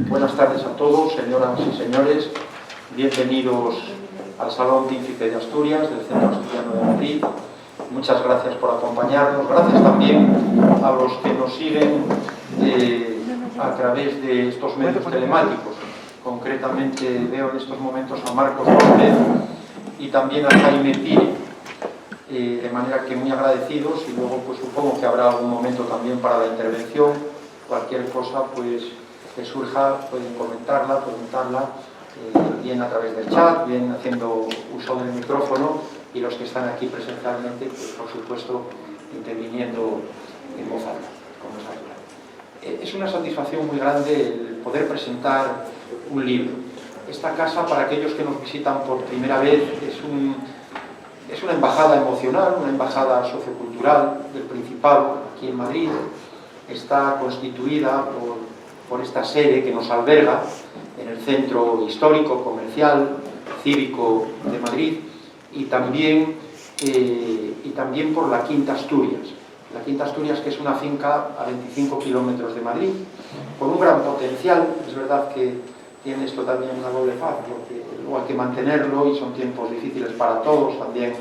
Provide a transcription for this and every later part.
Buenas tardes a todos, señoras y señores. Bienvenidos al Salón Príncipe de Asturias del Centro Asturiano de Madrid. Muchas gracias por acompañarnos. Gracias también a los que nos siguen a través de estos medios telemáticos. Concretamente veo en estos momentos a Marcos López y también a Jaime Pire. De manera que muy agradecidos, y luego pues supongo que habrá algún momento también para la intervención. Cualquier cosa pues que surja pueden comentarla, preguntarla, bien a través del chat, bien haciendo uso del micrófono, y los que están aquí presencialmente pues por supuesto interviniendo en voz alta, como es natural. Es una satisfacción muy grande el poder presentar un libro. Esta casa, para aquellos que nos visitan por primera vez, es una embajada emocional, una embajada sociocultural del Principado, aquí en Madrid. Está constituida por esta sede que nos alberga en el centro histórico, comercial, cívico de Madrid, y también por la Quinta Asturias. La Quinta Asturias, que es una finca a 25 kilómetros de Madrid, con un gran potencial. Es verdad que tiene esto también una doble faz, porque luego hay que mantenerlo y son tiempos difíciles para todos, también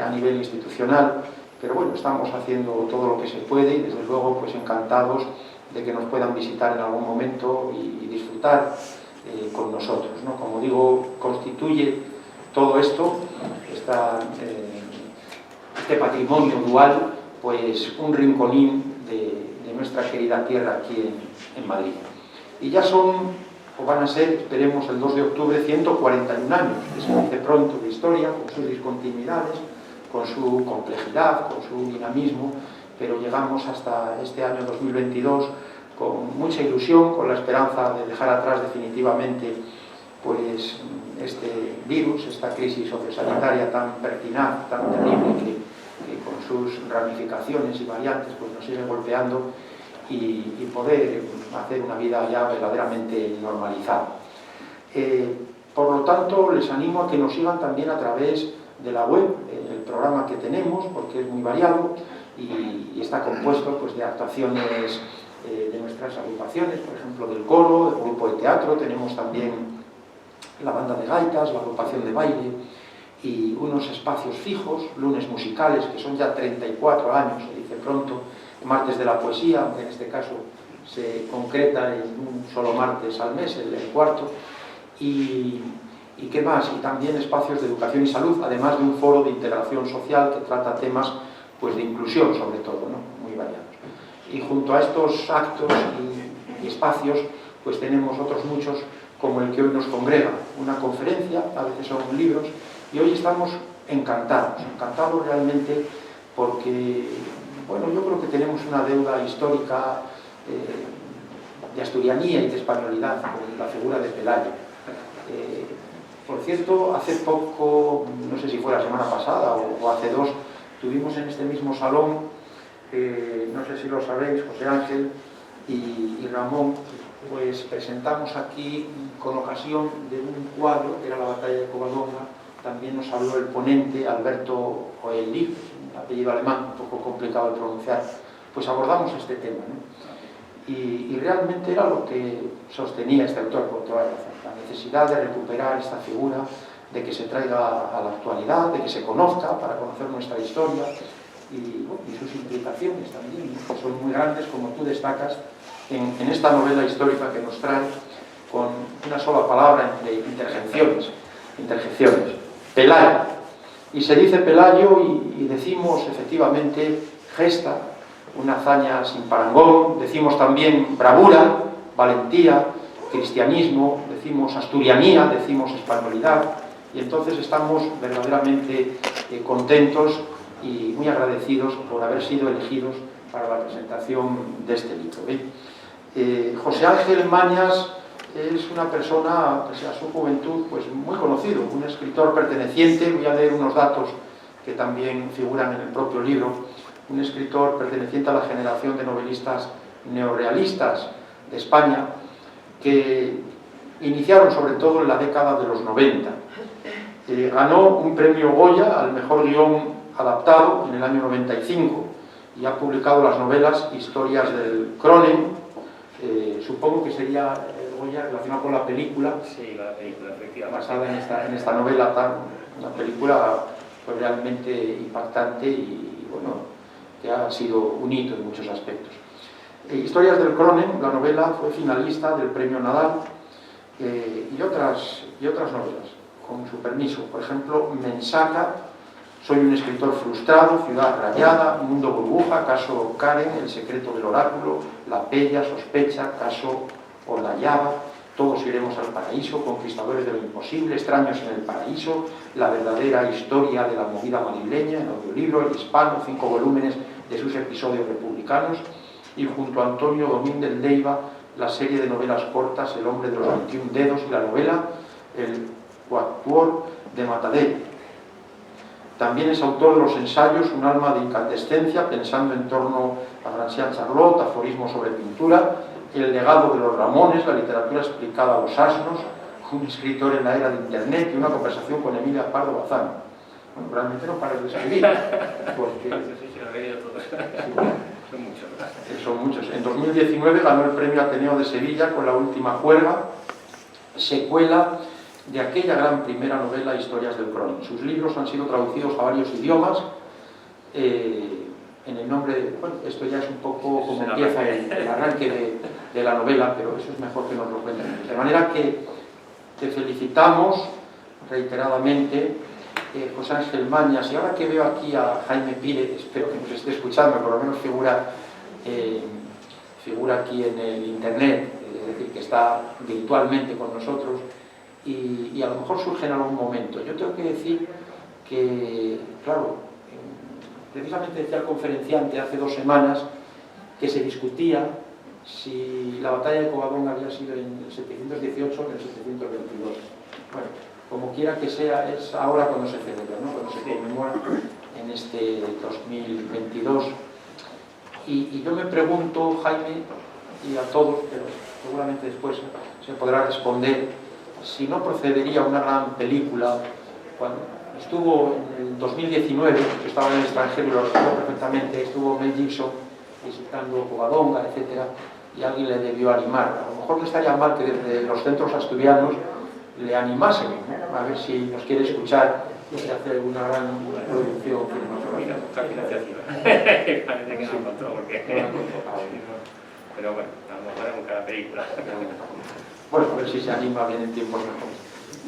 a nivel institucional, pero bueno, estamos haciendo todo lo que se puede y desde luego pues encantados de que nos puedan visitar en algún momento y disfrutar con nosotros, ¿no? Como digo, constituye todo esto, este patrimonio dual, pues un rinconín de nuestra querida tierra aquí en Madrid. Y ya van a ser, esperemos, el 2 de octubre, 141 años, que se dice pronto, de historia, con sus discontinuidades, con su complejidad, con su dinamismo, pero llegamos hasta este año 2022 con mucha ilusión, con la esperanza de dejar atrás definitivamente pues, este virus, esta crisis sociosanitaria tan pertinaz, tan terrible, que con sus ramificaciones y variantes pues, nos sigue golpeando, y poder hacer una vida ya verdaderamente normalizada. Por lo tanto, les animo a que nos sigan también a través de la web, el programa que tenemos, porque es muy variado y está compuesto pues, de actuaciones de nuestras agrupaciones, por ejemplo del coro, del grupo de teatro, tenemos también la banda de gaitas, la agrupación de baile y unos espacios fijos, lunes musicales, que son ya 34 años, se dice pronto, martes de la poesía, aunque en este caso se concreta en un solo martes al mes, el cuarto, y qué más, y también espacios de educación y salud, además de un foro de integración social que trata temas pues, de inclusión sobre todo, ¿no? Muy variados. Y junto a estos actos y espacios, pues tenemos otros muchos como el que hoy nos congrega, una conferencia, a veces son libros, y hoy estamos encantados realmente porque, bueno, yo creo que tenemos una deuda histórica de asturianía y de españolidad con la figura de Pelayo. Por cierto, hace poco, no sé si fue la semana pasada o hace dos, tuvimos en este mismo salón, no sé si lo sabéis, José Ángel y Ramón, pues presentamos aquí con ocasión de un cuadro que era la batalla de Covadonga. También nos habló el ponente Alberto Oehlin, un apellido alemán, un poco complicado de pronunciar. Pues abordamos este tema, ¿no? Y realmente era lo que sostenía este autor con toda razón, la necesidad de recuperar esta figura, de que se traiga a la actualidad, de que se conozca para conocer nuestra historia y sus implicaciones también, que son muy grandes, como tú destacas en esta novela histórica que nos trae con una sola palabra entre interjecciones, Pelayo. Y se dice Pelayo y decimos efectivamente gesta, una hazaña sin parangón, decimos también bravura, valentía, cristianismo, decimos asturianía, decimos españolidad, y entonces estamos verdaderamente contentos y muy agradecidos por haber sido elegidos para la presentación de este libro. José Ángel Mañas es una persona, pese a su juventud, pues muy conocido, un escritor perteneciente, voy a leer unos datos que también figuran en el propio libro, un escritor perteneciente a la generación de novelistas neorrealistas de España, que iniciaron sobre todo en la década de los 90. Ganó un premio Goya al mejor guión adaptado en el año 95 y ha publicado las novelas Historias del Cronen, supongo que sería Goya relacionado con la película. Sí, la película, efectivamente. Basada en esta novela, una película pues, realmente impactante y bueno, que ha sido un hito en muchos aspectos. Historias del Cronen, la novela, fue finalista del Premio Nadal y otras novelas, con su permiso. Por ejemplo, Mensaka, Soy un escritor frustrado, Ciudad rayada, Mundo burbuja, Caso Karen, El secreto del oráculo, La Bella, Sospecha, Caso Ordayaba, Todos iremos al paraíso, Conquistadores de lo imposible, Extraños en el paraíso, La verdadera historia de la movida madrileña, en audiolibro, El hispano, 5 volúmenes de sus episodios republicanos, y junto a Antonio Domínguez Leiva, la serie de novelas cortas El hombre de los 21 dedos y la novela El coautor de Matadero. También es autor de los ensayos Un alma de incandescencia, pensando en torno a Francine Charlotte, aforismos sobre pintura, El legado de los Ramones, la literatura explicada a los asnos, un escritor en la era de Internet y una conversación con Emilia Pardo Bazán. Bueno, realmente no pares de escribir, porque... Sí, lo he leído todo. Son muchos, ¿verdad? Son muchos. En 2019 ganó el Premio Ateneo de Sevilla con La última juerga, secuela de aquella gran primera novela Historias del Cronen. Sus libros han sido traducidos a varios idiomas. En el nombre, bueno, esto ya es un poco como empieza el arranque de la novela, pero eso es mejor que nos lo cuenten. De manera que te felicitamos reiteradamente, José Ángel Mañas, y ahora que veo aquí a Jaime Pírez, espero que nos esté escuchando, por lo menos figura aquí en el internet, es decir, que está virtualmente con nosotros, y a lo mejor surge en algún momento. Yo tengo que decir que, claro, precisamente decía el conferenciante hace 2 semanas que se discutía si la batalla de Covadonga había sido en el 718 o en el 722. Bueno, como quiera que sea, es ahora cuando se celebra, ¿no? Cuando se conmemora en este 2022. Y yo me pregunto, Jaime, y a todos, pero seguramente después se podrá responder, si no procedería una gran película. Cuando estuvo en el 2019, yo estaba en el extranjero y lo recuerdo perfectamente, estuvo Mel Gibson visitando Covadonga, etc., y alguien le debió animar. A lo mejor no estaría mal que desde los centros asturianos le animasen, ¿no? A ver si nos quiere escuchar y se hace una gran producción cinematográfica. Parece que no encontró, porque... Pero bueno, a lo mejor haremos cada película. Bueno, a ver si se anima bien en tiempos mejores.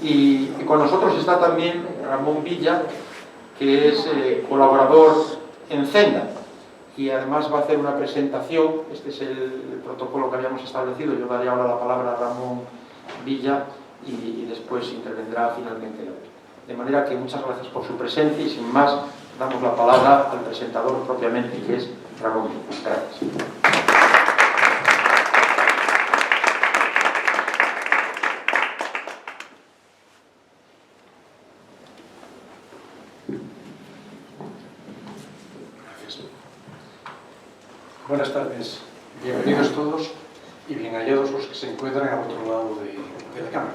Y con nosotros está también Ramón Villa, que es colaborador en Zenda, y además va a hacer una presentación. Este es el protocolo que habíamos establecido. Yo daré ahora la palabra a Ramón Villa y después intervendrá finalmente él. De manera que muchas gracias por su presencia y sin más damos la palabra al presentador propiamente, que es Ramón Villa. Gracias. Buenas tardes, bienvenidos todos y bien hallados los que se encuentran al otro lado de la cámara.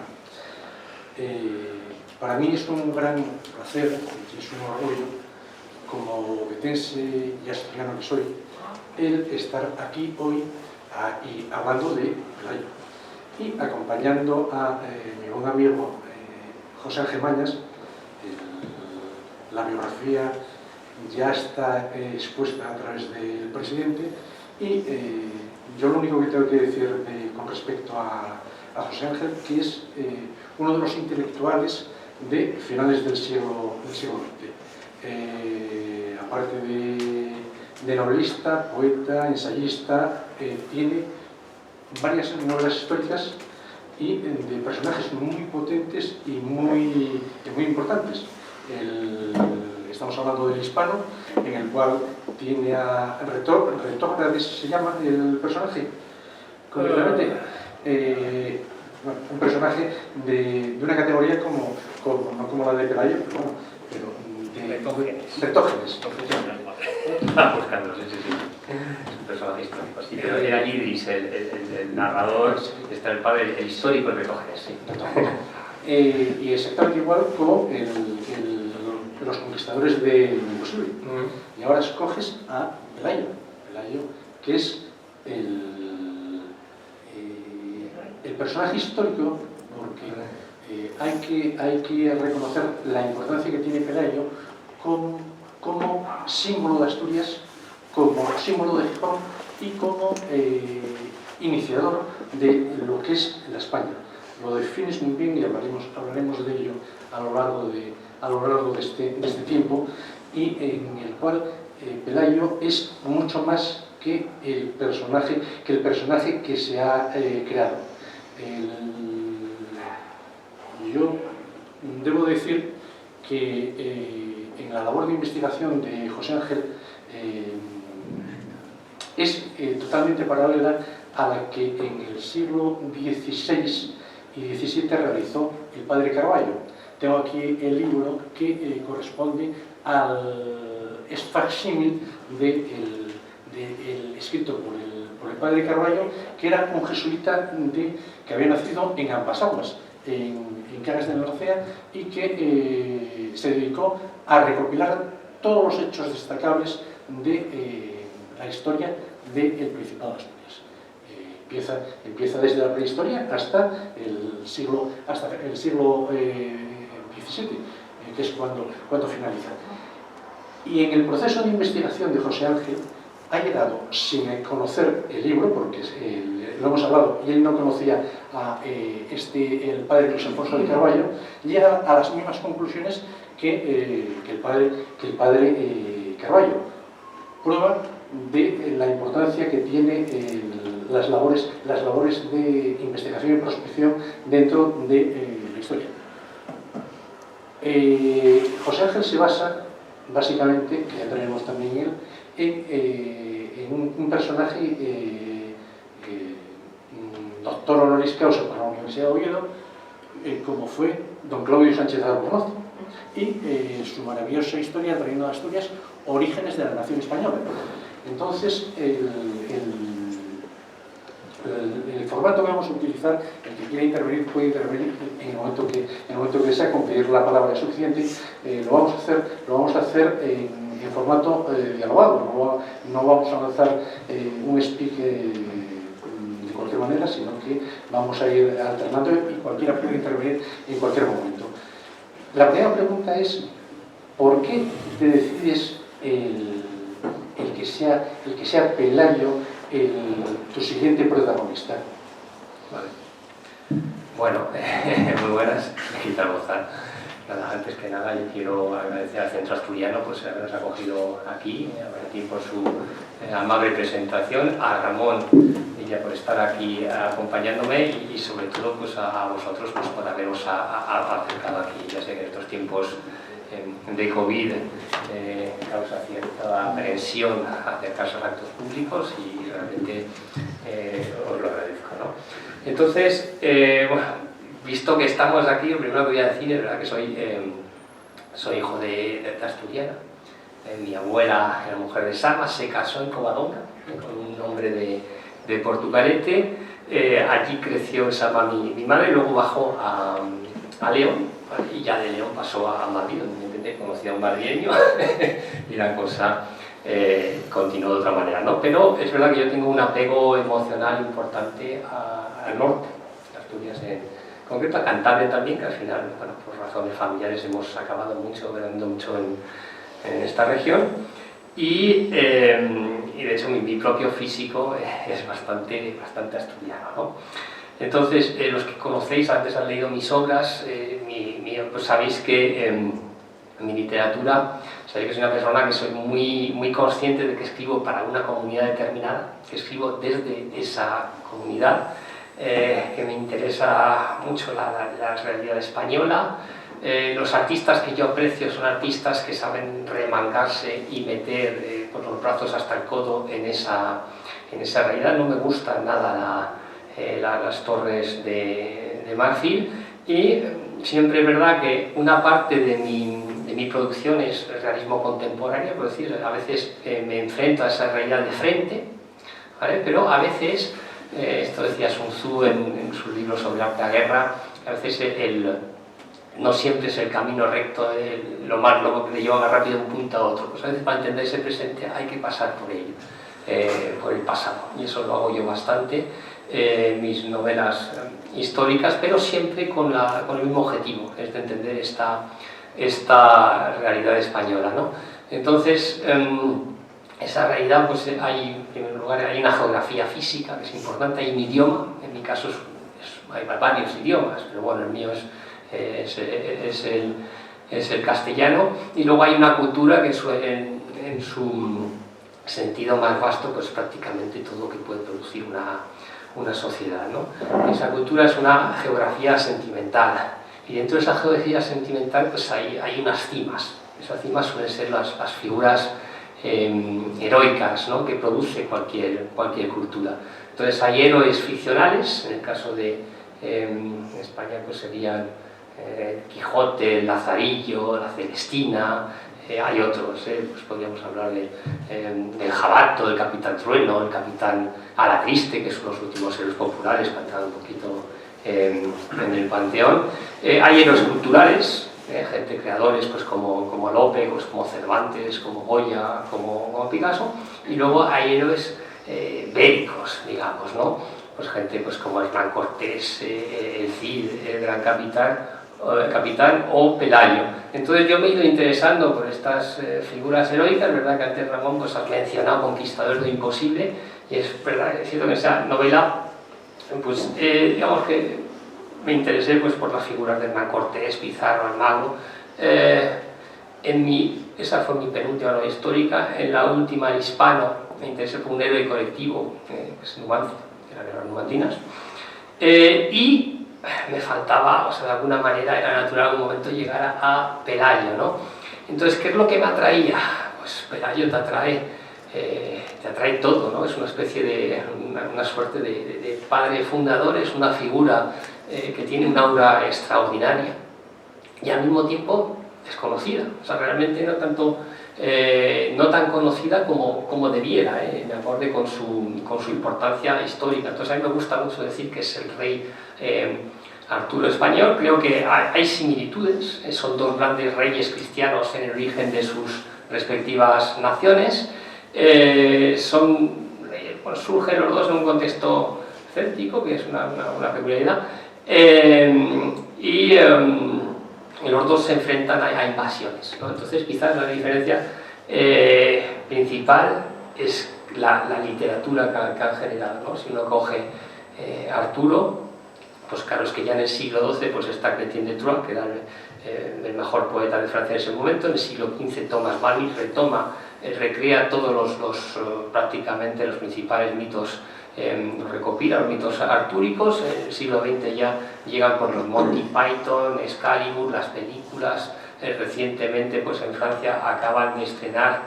Para mí es un gran placer y es un orgullo, como obetense y asturiano que soy, el estar aquí hoy y hablando de Pelayo y acompañando a mi buen amigo José Ángel Mañas. La biografía ya está expuesta a través del presidente y yo lo único que tengo que decir con respecto a José Ángel, que es uno de los intelectuales de finales del siglo XX. Aparte de novelista, poeta, ensayista, tiene varias novelas históricas y de personajes muy potentes y muy importantes. Estamos hablando del hispano, en el cual tiene a Retógrades, se llama el personaje, concretamente. Bueno, un personaje de una categoría no como la de Pelayo, pero de Retógenes. Estaba buscando, sí. Es un personaje histórico. Sí, pero era Idris, el narrador, está el padre, el histórico de Retógenes, sí. Y exactamente igual con los conquistadores de lo imposible. Y ahora escoges a Pelayo, que es el personaje histórico, porque hay que reconocer la importancia que tiene Pelayo como símbolo de Asturias, como símbolo de Gijón y como iniciador de lo que es la España. Lo defines muy bien y hablaremos de ello a lo largo de este tiempo, y en el cual Pelayo es mucho más que el personaje que se ha creado. Yo debo decir que en la labor de investigación de José Ángel es totalmente paralela a la que en el siglo XVI y XVII realizó el padre Carballo. Tengo aquí el libro que corresponde al facsímil escrito por el padre Carballo, que era un jesuita que había nacido en Ampasaguas, en Cangas de Narcea, y que se dedicó a recopilar todos los hechos destacables de la historia del Principado de Asturias. Empieza desde la prehistoria hasta el siglo XVII, que es cuando finaliza. Y en el proceso de investigación de José Ángel ha llegado, sin conocer el libro, porque lo hemos hablado y él no conocía el padre Luis Alfonso de Carballo, llega a las mismas conclusiones que el padre Carballo. Prueba de la importancia que tiene las labores de investigación y prospección dentro de la historia. José Ángel se basa, básicamente, que ya tenemos también en un personaje doctor honoris causa por la Universidad de Oviedo, como fue don Claudio Sánchez Albornoz, y su maravillosa historia del Reino de Asturias, Orígenes de la Nación Española. Entonces, el formato que vamos a utilizar, el que quiera intervenir puede intervenir en el momento que desea, con pedir la palabra es suficiente. Lo vamos a hacer en formato dialogado. No vamos a lanzar un speak de cualquier manera, sino que vamos a ir alternando y cualquiera puede intervenir en cualquier momento. La primera pregunta es: ¿por qué te decides el que sea Pelayo tu siguiente protagonista? Vale. Bueno, muy buenas, Quita Bozal. Nada, antes que nada yo quiero agradecer al Centro Asturiano por habernos acogido aquí, a Valentín por su amable presentación, a Ramón Villa por estar aquí acompañándome y sobre todo pues a vosotros pues, por haberos acercado aquí. Ya sé que en estos tiempos de COVID causa cierta aprensión acercarse a los actos públicos y realmente os lo agradezco, ¿no? Entonces, bueno, visto que estamos aquí, lo primero que voy a decir es verdad que soy hijo de asturiana. Mi abuela era mujer de Sama, se casó en Covadonga con un hombre de Portugalete. Allí creció en Sama mi madre, luego bajó a León, y ya de León pasó a Madrid, donde conocí a un madrileño y la cosa continuó de otra manera, ¿no? Pero es verdad que yo tengo un apego emocional importante al norte, de Asturias en concreto, a Cantabria también, que al final, bueno, por razones familiares hemos acabado viviendo mucho en esta región, y de hecho mi propio físico es bastante asturiano, ¿no? Entonces, los que conocéis, antes han leído mis obras, pues sabéis que mi literatura, sabéis que soy una persona que soy muy consciente de que escribo para una comunidad determinada, que escribo desde esa comunidad, que me interesa mucho la realidad española. Los artistas que yo aprecio son artistas que saben remangarse y meter por los brazos hasta el codo en esa realidad. No me gustan nada las torres de marfil, y siempre es verdad que una parte de mi producción es el realismo contemporáneo, por decir, a veces me enfrento a esa realidad de frente, ¿vale? Pero a veces, esto decía Sun Tzu en sus libros sobre arte de la guerra, a veces no siempre es el camino recto, lo más loco que le lleva más rápido de un punto a otro. Pues a veces para entender ese presente hay que pasar por ello, por el pasado, y eso lo hago yo bastante. mis novelas históricas, pero siempre con el mismo objetivo, que es de entender esta realidad española, ¿no? Entonces, esa realidad, pues hay, en primer lugar, hay una geografía física que es importante, hay un idioma, en mi caso hay varios idiomas, pero bueno, el mío es el castellano, y luego hay una cultura que en su sentido más vasto, pues prácticamente todo lo que puede producir una sociedad, ¿no? Esa cultura es una geografía sentimental, y dentro de esa geografía sentimental pues hay unas cimas. Esas cimas suelen ser las figuras heroicas, ¿no?, que produce cualquier cultura. Entonces hay héroes ficcionales, en el caso de España pues serían Quijote, el Lazarillo, la Celestina, hay otros, pues podríamos hablar del Jabato, del Capitán Trueno, el Capitán Alatriste, que son los últimos héroes populares que han entrado un poquito en el panteón. Hay héroes culturales, gente creadores pues como Lope, pues como Cervantes, como Goya, como Picasso, y luego hay héroes bélicos, digamos, ¿no? Pues gente pues como Hernán Cortés, el Cid, el gran capitán o Pelayo. Entonces yo me he ido interesando por estas figuras heroicas, verdad que antes Ramón pues has mencionado Conquistadores de lo Imposible, y es verdad, es cierto que esa novela, pues digamos que me interesé pues por las figuras de Hernán Cortés, Pizarro, Almagro. Esa fue mi penúltima novela histórica. En la última, El Hispano, me interesé por un héroe colectivo, que es Numancia, que eran las numantinas, y me faltaba, o sea, de alguna manera era natural en algún momento llegar a Pelayo, ¿no? Entonces, ¿qué es lo que me atraía? Pues Pelayo te atrae todo, ¿no? Es una especie de, una suerte de padre fundador, es una figura que tiene un aura extraordinaria y al mismo tiempo desconocida, o sea, realmente no tan conocida como debiera, me acorde con su importancia histórica. Entonces a mí me gusta mucho decir que es el rey Arturo español. Creo que hay similitudes, son dos grandes reyes cristianos en el origen de sus respectivas naciones, surgen los dos en un contexto céltico, que es una peculiaridad, y los dos se enfrentan a invasiones, ¿no? Entonces quizás la diferencia principal es la literatura que han generado, ¿no? Si uno coge Arturo, pues claro, es que ya en el siglo XII pues está Chrétien de Troyes, que era el mejor poeta de Francia en ese momento. En el siglo XV Thomas Mann recrea todos prácticamente los principales mitos, los recopila, los mitos artúricos. En el siglo XX ya llegan por los Monty Python, Excalibur, las películas. Recientemente pues en Francia acaban de estrenar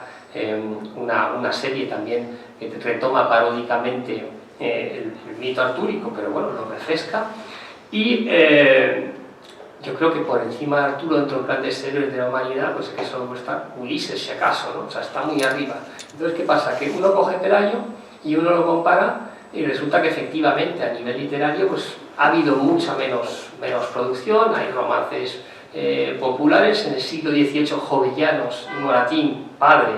una serie también que retoma paródicamente el mito artúrico, pero bueno, lo refresca. Y yo creo que por encima de Arturo, dentro de los grandes héroes de la humanidad, pues es que solo está Ulises, si acaso, ¿no? O sea, está muy arriba. Entonces, ¿qué pasa? Que uno coge Pelayo y uno lo compara y resulta que efectivamente a nivel literario pues ha habido mucha menos producción, hay romances populares. En el siglo XVIII jovellanos, Moratín, padre,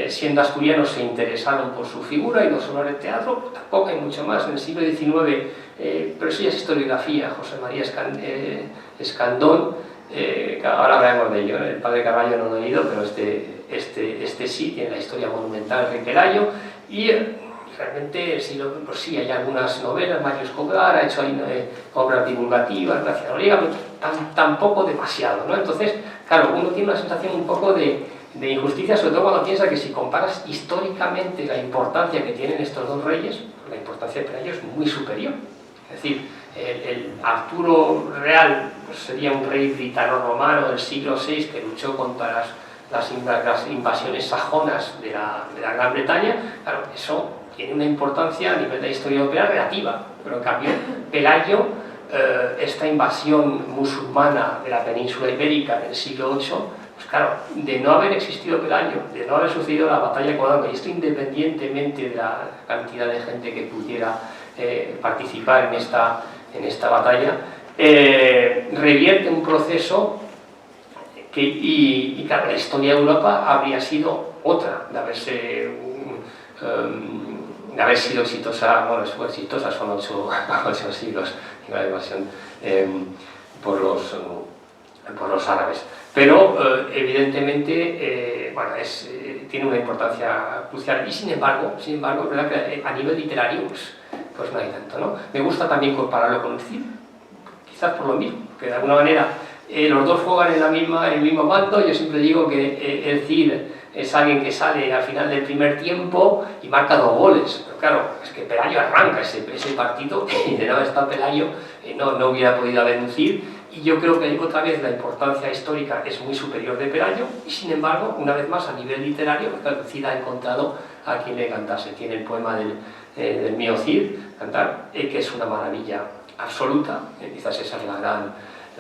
siendo asturianos, se interesaron por su figura, y no solo en el teatro, pues tampoco hay mucho más. En el siglo XIX, pero eso ya es historiografía, José María Escandón, ahora hablaremos de ello, el padre Carballo no lo he leído, pero este sí, tiene la historia monumental de Pelayo, y realmente pues sí, hay algunas novelas. Mario Escobar ha hecho obras divulgativas, Gracia Noriega, pero tampoco demasiado, ¿no? Entonces, claro, uno tiene una sensación un poco de injusticia, sobre todo cuando piensa que si comparas históricamente la importancia que tienen estos dos reyes, la importancia de Pelayo es muy superior. Es decir, el Arturo real pues sería un rey britano-romano del siglo VI que luchó contra las invasiones sajonas de la Gran Bretaña. Claro, eso tiene una importancia a nivel de la historia europea relativa, pero en cambio Pelayo, esta invasión musulmana de la península ibérica en el siglo VIII, pues claro, de no haber existido Pelayo, de no haber sucedido la batalla de Codonga, y esto independientemente de la cantidad de gente que pudiera participar en esta batalla, revierte un proceso y claro, la historia de Europa habría sido otra, de haberse de haber sido exitosa, bueno, fue exitosa, son 8 siglos, la invasión por los árabes. Pero evidentemente bueno, tiene una importancia crucial y sin embargo es verdad que a nivel literario pues no hay tanto, ¿no? Me gusta también compararlo con el Cid, quizás por lo mismo, que de alguna manera los dos juegan en el mismo bando. Yo siempre digo que el Cid es alguien que sale al final del primer tiempo y marca 2 goles, pero claro, es que Pelayo arranca ese partido y de no haber estado Pelayo no hubiera podido haber un Cid. Y yo creo que otra vez la importancia histórica es muy superior de Pelayo y sin embargo, una vez más a nivel literario, el Cid ha encontrado a quien le cantase. Tiene el poema del mío Cid, Cantar, que es una maravilla absoluta, quizás esa es la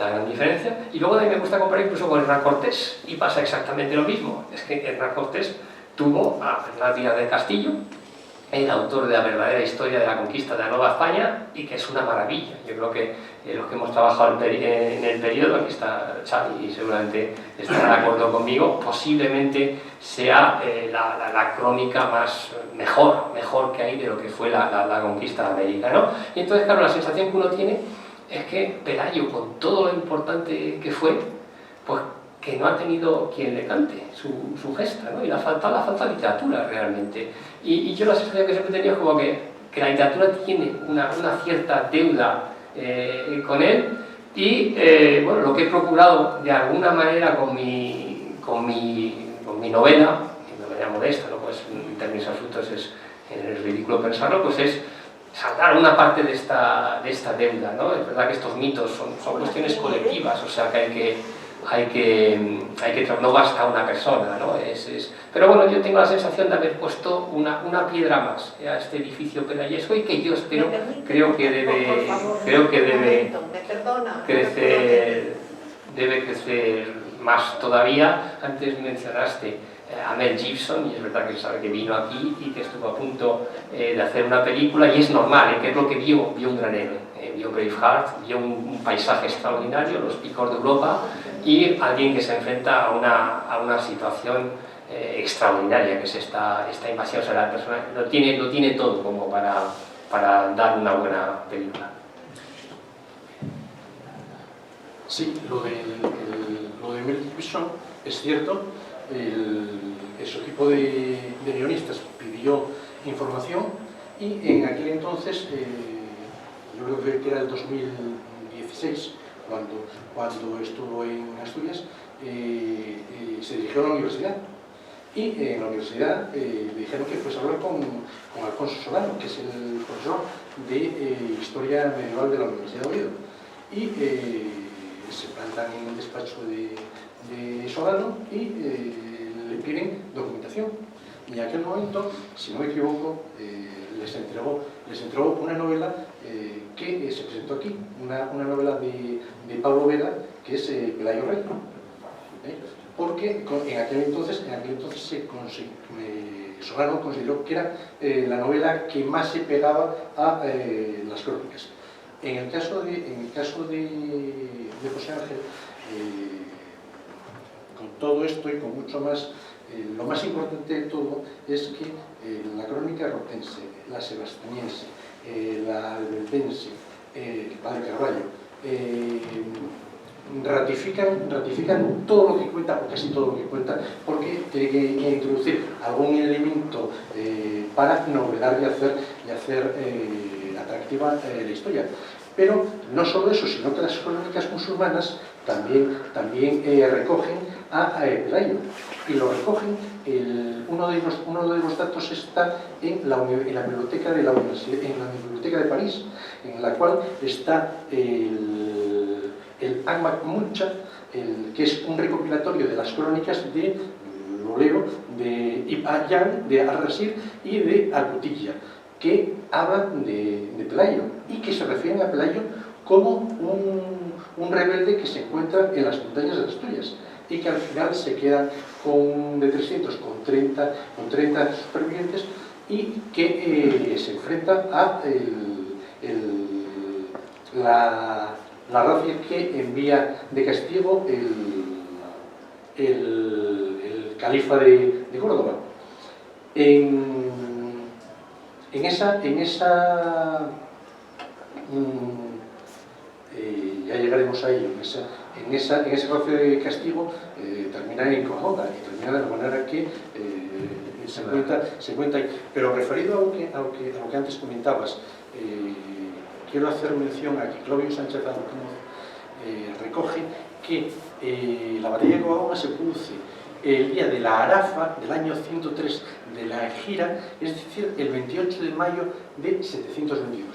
gran diferencia. Y luego también me gusta comparar incluso con Hernán Cortés y pasa exactamente lo mismo. Es que Hernán Cortés tuvo a Bernal Díaz del Castillo, el autor de la verdadera historia de la conquista de la Nueva España, y que es una maravilla. Yo creo que los que hemos trabajado en el periodo, aquí está Xavi y seguramente estará de acuerdo conmigo, posiblemente sea la crónica mejor que hay de lo que fue la conquista de América, ¿no? Y entonces, claro, la sensación que uno tiene es que Pelayo, con todo lo importante que fue, pues que no ha tenido quien le cante su gesta, ¿no? Y le falta literatura realmente. Y yo la sensación que siempre he tenido es como que la literatura tiene una cierta deuda con él y bueno, lo que he procurado de alguna manera con mi novela, modesta, ¿no? Pues en términos absolutos es ridículo pensarlo, pues es saltar una parte de esta deuda, ¿no? Es verdad que estos mitos son cuestiones colectivas, o sea que no basta una persona, ¿no? Pero bueno, yo tengo la sensación de haber puesto una piedra más a este edificio pelayesco y que yo espero, creo que debe crecer más todavía. Antes mencionaste a Mel Gibson, y es verdad que se sabe que vino aquí y que estuvo a punto de hacer una película, y es normal, que es lo que vio un gran héroe, vio Braveheart, vio un paisaje extraordinario, los picos de Europa, y alguien que se enfrenta a una situación extraordinaria, que es esta invasión. O sea, la persona lo tiene todo como para dar una buena película. Sí, lo de Mel Gibson es cierto. Su equipo de guionistas pidió información y en aquel entonces, yo creo que era el 2016, cuando estuvo en Asturias, se dirigió a la universidad y en la universidad le dijeron que fuese a hablar con Alfonso Solano, que es el profesor de Historia Medieval de la Universidad de Oviedo, y se plantan en el despacho de Solano y le piden documentación. Y en aquel momento, si no me equivoco, les entregó una novela que se presentó aquí, una novela de Pablo Vela, que es Pelayo Rey. Porque en aquel entonces Solano consideró que era la novela que más se pegaba a las crónicas. En el caso de José Ángel, con todo esto y con mucho más, lo más importante de todo es que la crónica rotense, la sebastianiense, la albense, el padre Carballo, ratifican todo lo que cuenta, o casi todo lo que cuenta, porque tiene que introducir algún elemento para novelar y hacer atractiva la historia. Pero no solo eso, sino que las crónicas musulmanas también recogen a Pelayo, y lo recogen. Uno de los datos está en la biblioteca de la universidad, en la biblioteca de París, en la cual está el Amak Muncha, que es un recopilatorio de las crónicas de Loleo, de Ibn Ayyan, de Al-Rasir y de Al-Qutiyya, que hablan de Pelayo y que se refieren a Pelayo como un rebelde que se encuentra en las montañas de Asturias y que al final se queda de 300 con 30 supervivientes y que se enfrenta a la racia que envía de castigo el califa de Córdoba. En ya llegaremos a ello, en ese roce de castigo termina en Coahuila y termina de la manera que se cuenta ahí. Pero referido a lo que antes comentabas, quiero hacer mención a que Claudio Sánchez Alcántara recoge que la batalla de Coahuila se produce el día de la Arafa del año 103 de la Egira, es decir, el 28 de mayo de 722.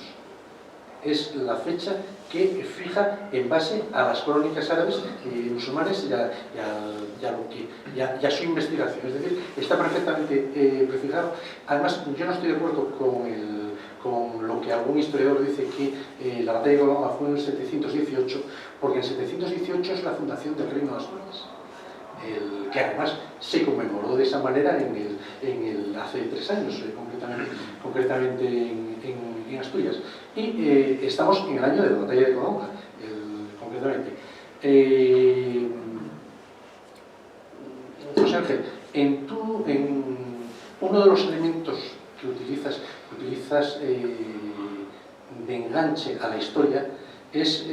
Es la fecha que fija en base a las crónicas árabes y musulmanes y a su investigación. Es decir, está perfectamente prefijado. Además, yo no estoy de acuerdo con lo que algún historiador dice que la batalla de Coahuila fue en el 718, porque en 718 es la fundación del Reino de Asturias, que además se conmemoró de esa manera hace 3 años, concretamente en Asturias. Y estamos en el año de la batalla de Coahuila, concretamente. José Ángel, uno de los elementos que utilizas de enganche a la historia es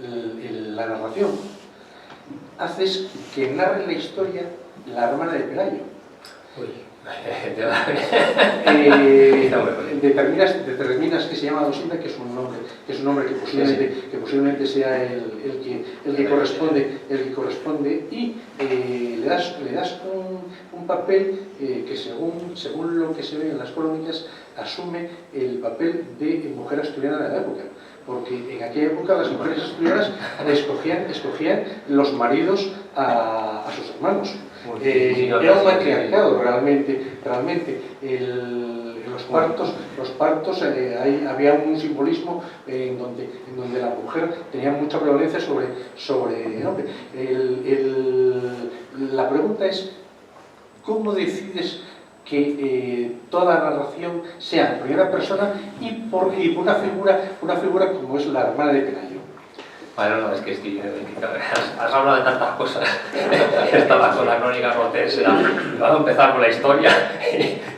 la narración. Haces que narre la historia la hermana de Pelayo. Determinas que se llama Dosinda, que es un nombre que posiblemente sea el que corresponde, y le das un papel que según lo que se ve en las crónicas asume el papel de mujer asturiana de la época, porque en aquella época las mujeres asturianas escogían los maridos a sus hermanos. Era un matriarcado realmente. Los partos había un simbolismo en donde la mujer tenía mucha prevalencia sobre el hombre. La pregunta es, ¿cómo decides que toda la narración sea en primera persona y por una figura como es la hermana de Pelayo? Bueno, no, es que has hablado de tantas cosas. Estaba con la crónica cortés, vamos a empezar con la historia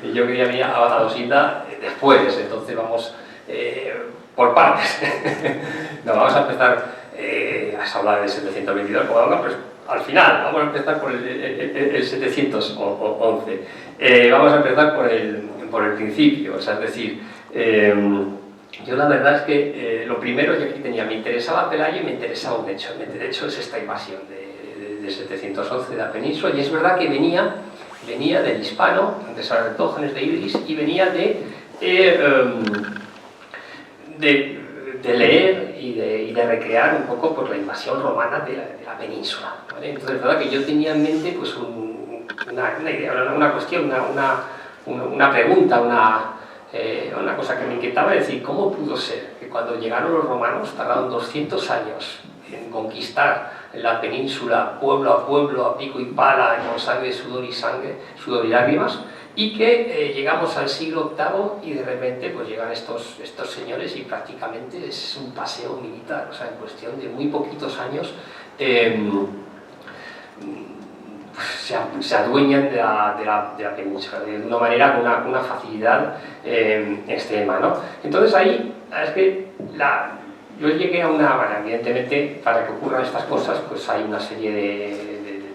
y yo quería venir a Dosinda después, entonces vamos por partes. No, vamos a empezar, has hablado del 722, como hablas, pues al final, vamos a empezar por el 711. Vamos a empezar por el principio, o sea, es decir, yo la verdad es que lo primero que aquí tenía, me interesaba Pelayo y me interesaba un hecho. De hecho es esta invasión de 711 de la península, y es verdad que venía del hispano, de San Artógenes de Idris, y venía de leer y de recrear un poco pues, la invasión romana de la península, ¿vale? Entonces es verdad que yo tenía en mente pues, una idea, una cuestión, una pregunta, una cosa que me inquietaba, es decir, ¿cómo pudo ser que cuando llegaron los romanos tardaron 200 años en conquistar la península pueblo a pueblo, a pico y pala, con sangre, sudor y lágrimas, y que llegamos al siglo VIII y de repente pues llegan estos señores y prácticamente es un paseo militar, o sea, en cuestión de muy poquitos años se adueñan de la península de una manera con una facilidad extrema, ¿no? Entonces ahí es que yo llegué a bueno, evidentemente para que ocurran estas cosas pues hay una serie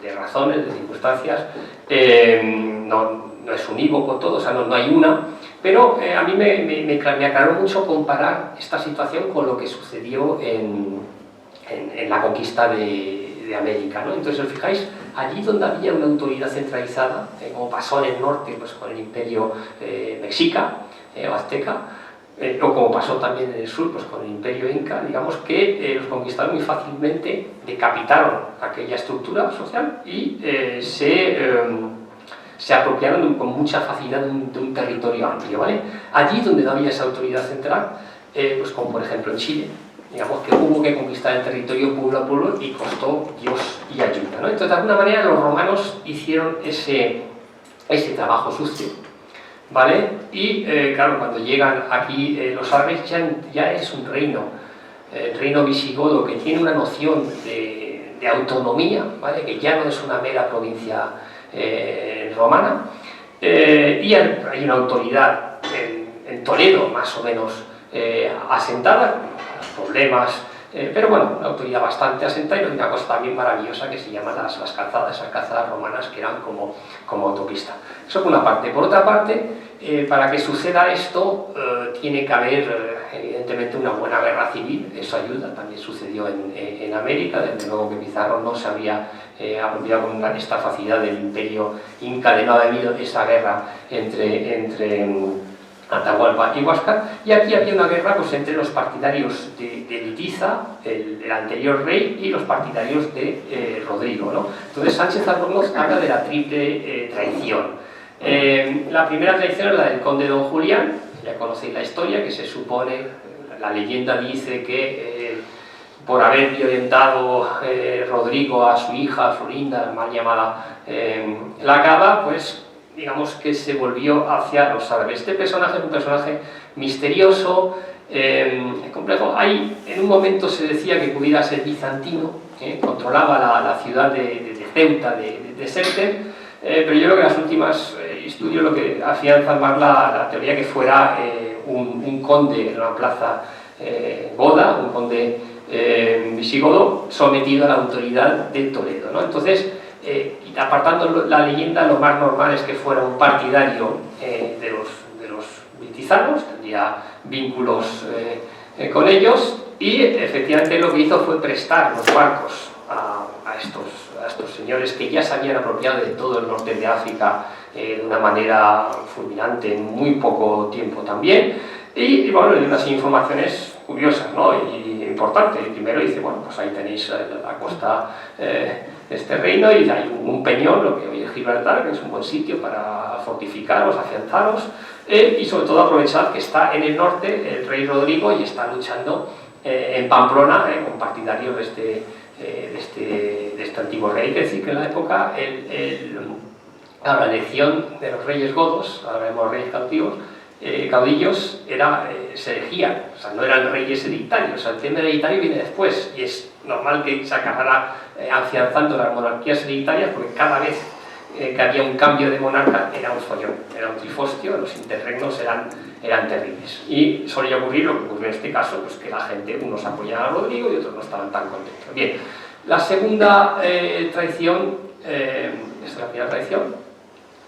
de razones, de circunstancias, no es unívoco todo, o sea, no hay una, pero a mí me aclaró mucho comparar esta situación con lo que sucedió en la conquista de América, ¿no? Entonces, os fijáis, allí donde había una autoridad centralizada, como pasó en el norte pues, con el imperio mexica o azteca, o como pasó también en el sur pues, con el imperio inca, digamos que los conquistadores muy fácilmente decapitaron aquella estructura social y se apropiaron con mucha facilidad de un territorio amplio, ¿vale? Allí donde no había esa autoridad central, pues como por ejemplo en Chile, digamos que hubo que conquistar el territorio pueblo a pueblo y costó Dios y ayuda, ¿no? Entonces de alguna manera los romanos hicieron ese trabajo sucio, ¿vale? Y claro, cuando llegan aquí los árabes ya es un reino, el reino visigodo, que tiene una noción de autonomía, ¿vale? Que ya no es una mera provincia romana, y hay una autoridad Toledo más o menos asentada, problemas, pero bueno, una autoridad bastante asentada, y una cosa también maravillosa que se llama las calzadas, esas calzadas romanas que eran como autopista. Eso por una parte. Por otra parte, para que suceda esto, tiene que haber evidentemente una buena guerra civil, eso ayuda, también sucedió en América, desde luego que Pizarro no se había apropiado con esta facilidad del imperio inca de no haber habido esa guerra entre Atahualpa y Huáscar, y aquí había una guerra pues, entre los partidarios de Litiza, el anterior rey, y los partidarios de Rodrigo, ¿no? Entonces Sánchez Albornoz habla de la triple traición. La primera traición es la del conde Don Julián, ya conocéis la historia, que se supone, la leyenda dice que por haber violentado Rodrigo a su hija Florinda, mal llamada la Cava, pues digamos que se volvió hacia los árabes. Este personaje es un personaje misterioso, complejo. Ahí en un momento se decía que pudiera ser bizantino, controlaba la ciudad de Ceuta, de Sirte, pero yo creo que las últimas estudios lo que afianzan más la teoría que fuera un conde en una plaza goda, un conde visigodo sometido a la autoridad de Toledo, ¿no? Entonces, apartando la leyenda, lo más normal es que fuera un partidario de los litizanos, tendría vínculos con ellos, y efectivamente lo que hizo fue prestar los barcos a estos señores que ya se habían apropiado de todo el norte de África de una manera fulminante en muy poco tiempo también, y bueno, hay unas informaciones curiosas, ¿no? Y importantes. Primero dice, bueno, pues ahí tenéis la costa de este reino, y hay un peñón, lo que hoy es Gibraltar, que es un buen sitio para fortificaros, afianzaros, y sobre todo aprovechar que está en el norte el rey Rodrigo y está luchando en Pamplona con partidarios de este antiguo rey. Hay que decir que en la época la elección de los reyes godos, ahora vemos reyes cautivos, caudillos, se elegían, o sea, no eran reyes hereditarios. O sea, el tema hereditario viene después, y es normal que se acabara afianzando las monarquías hereditarias, porque cada vez que había un cambio de monarca era un follón, era un trifostio, los interregnos eran terribles. Y solía ocurrir lo que ocurrió en este caso, pues que la gente, unos apoyaban a Rodrigo y otros no estaban tan contentos. Bien, la segunda traición, esta es la primera traición.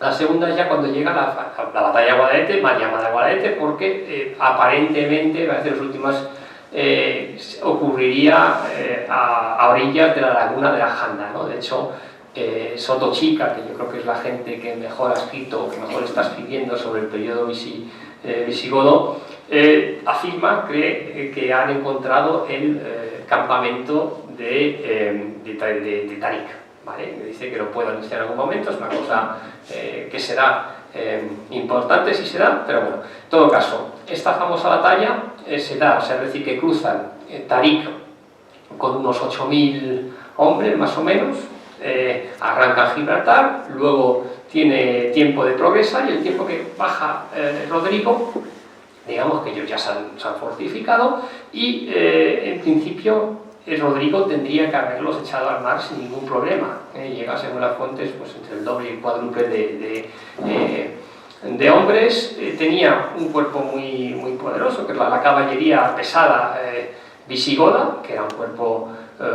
La segunda es ya cuando llega la batalla de Guadalete, mal llamada Guadalete, porque aparentemente, a veces las últimas, ocurriría a orillas de la laguna de la Janda, ¿no? De hecho, Soto Chica, que yo creo que es la gente que mejor ha escrito, que mejor está escribiendo sobre el periodo visigodo, afirma, cree que han encontrado el campamento de Tarik, ¿vale? Dice que lo puedo anunciar en algún momento, es una cosa que será importante si se da, pero bueno, en todo caso, esta famosa batalla se da, o sea, es decir, que cruzan Tarik con unos 8.000 hombres más o menos, arranca Gibraltar, luego tiene tiempo de progresar, y el tiempo que baja Rodrigo, digamos que ellos ya se han fortificado, y en principio Rodrigo tendría que haberlos echado al mar sin ningún problema. Llega, según las fuentes, pues entre el doble y el cuádruple de hombres. Tenía un cuerpo muy poderoso, que es la caballería pesada visigoda, que era un cuerpo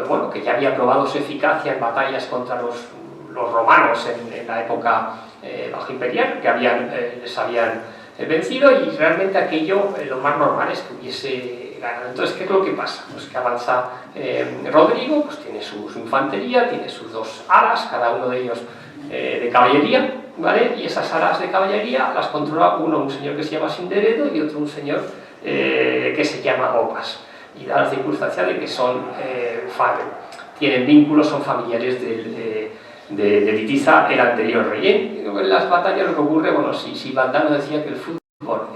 bueno, que ya había probado su eficacia en batallas contra los romanos en la época bajo imperial, que les habían vencido, y realmente aquello lo más normal es que hubiese ganado. Entonces, ¿qué es lo que pasa? Pues que avanza Rodrigo, pues tiene su infantería, tiene sus dos alas, cada uno de ellos de caballería, ¿vale? Y esas alas de caballería las controla un señor que se llama Sinderedo, y otro un señor que se llama Opas. Y da la circunstancia de que tienen vínculos, son familiares de Litiza, el anterior rey. En las batallas lo que ocurre, bueno, si Bandano decía que el fútbol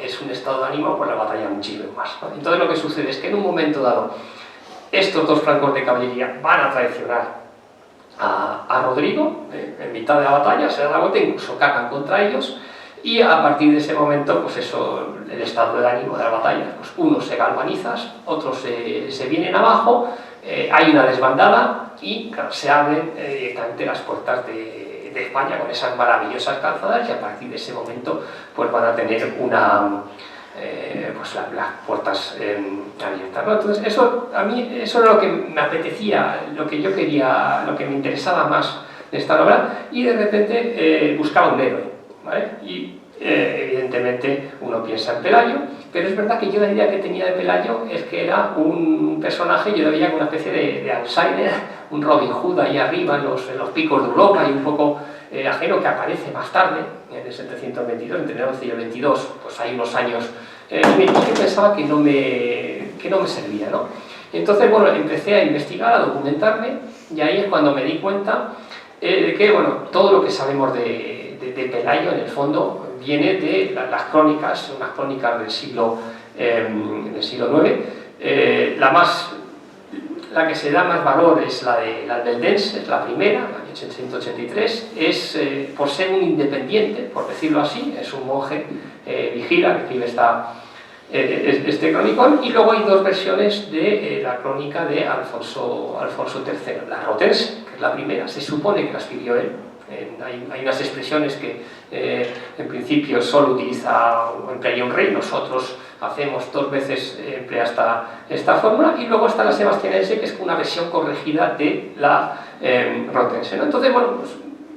es un estado de ánimo, pues la batalla muchísimo más, ¿no? Entonces lo que sucede es que en un momento dado estos dos flancos de caballería van a traicionar a Rodrigo, en mitad de la batalla se da la vuelta, incluso cargan contra ellos, y a partir de ese momento, pues eso, el estado de ánimo de la batalla, pues unos se galvanizan, otros se vienen abajo, hay una desbandada, y claro, se abren directamente las puertas de España con esas maravillosas calzadas, y a partir de ese momento pues van a tener pues las puertas abiertas, ¿no? Entonces a mí eso era lo que me apetecía, lo que yo quería, lo que me interesaba más de esta obra, y de repente buscaba un héroe, ¿vale? Y evidentemente uno piensa en Pelayo, pero es verdad que yo la idea que tenía de Pelayo es que era un personaje, yo lo veía como una especie de outsider, un Robin Hood ahí arriba en los picos de Europa, y un poco ajeno, que aparece más tarde, en el 722, entre el 11 y el 22, pues hay unos años, y que pensaba que no me servía, ¿no? Entonces, bueno, empecé a investigar, a documentarme, y ahí es cuando me di cuenta de que, bueno, todo lo que sabemos de Pelayo, en el fondo, viene de las crónicas, unas crónicas del siglo IX. La que se da más valor es la de Albeldense, es la primera, la de 883, es por ser un independiente, por decirlo así, es un monje vigila que escribe este cronicón, y luego hay dos versiones de la crónica de Alfonso III, la rotense, que es la primera, se supone que la escribió él. Hay unas expresiones que en principio solo emplea un rey, nosotros hacemos 2 veces, emplea esta fórmula, y luego está la sebastianense, que es una versión corregida de la rotense, ¿no? Entonces, bueno, pues,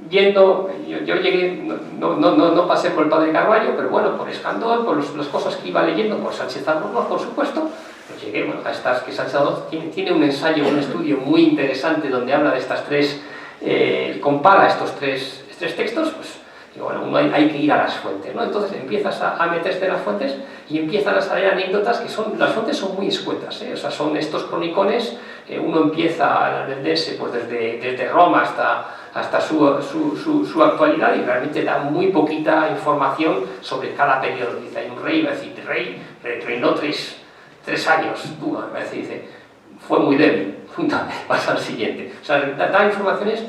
yo llegué, no pasé por el padre Carballo, pero bueno, por Escandón, por las cosas que iba leyendo, por Sánchez Albornoz, por supuesto, pues llegué, bueno, a estas que Sánchez Albornoz tiene un ensayo, un estudio muy interesante donde habla de estas tres, compara estos tres textos, pues digo, bueno, uno hay que ir a las fuentes, ¿no? Entonces empiezas a meterte en las fuentes y empiezan a salir anécdotas que las fuentes son muy escuetas, ¿eh? O sea, son estos cronicones, uno empieza a venderse pues desde Roma hasta su actualidad, y realmente da muy poquita información sobre cada periodo. Dice, hay un rey, va a decir, reinó tres años, me parece, dice, fue muy débil, pasa al siguiente. O sea, da informaciones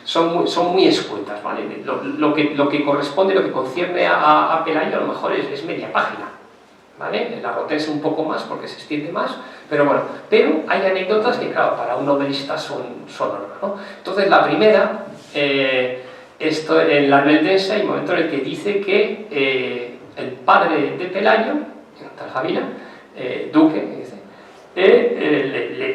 son muy escuetas, ¿vale? Lo que corresponde, lo que concierne a Pelayo, a lo mejor es media página, ¿vale? La rotense un poco más porque se extiende más, pero bueno, pero hay anécdotas que, claro, para un novelista son oro, ¿no? Entonces, la primera, esto en la Albeldense, hay un momento en el que dice que el padre de Pelayo, en tal familia, duque, dice,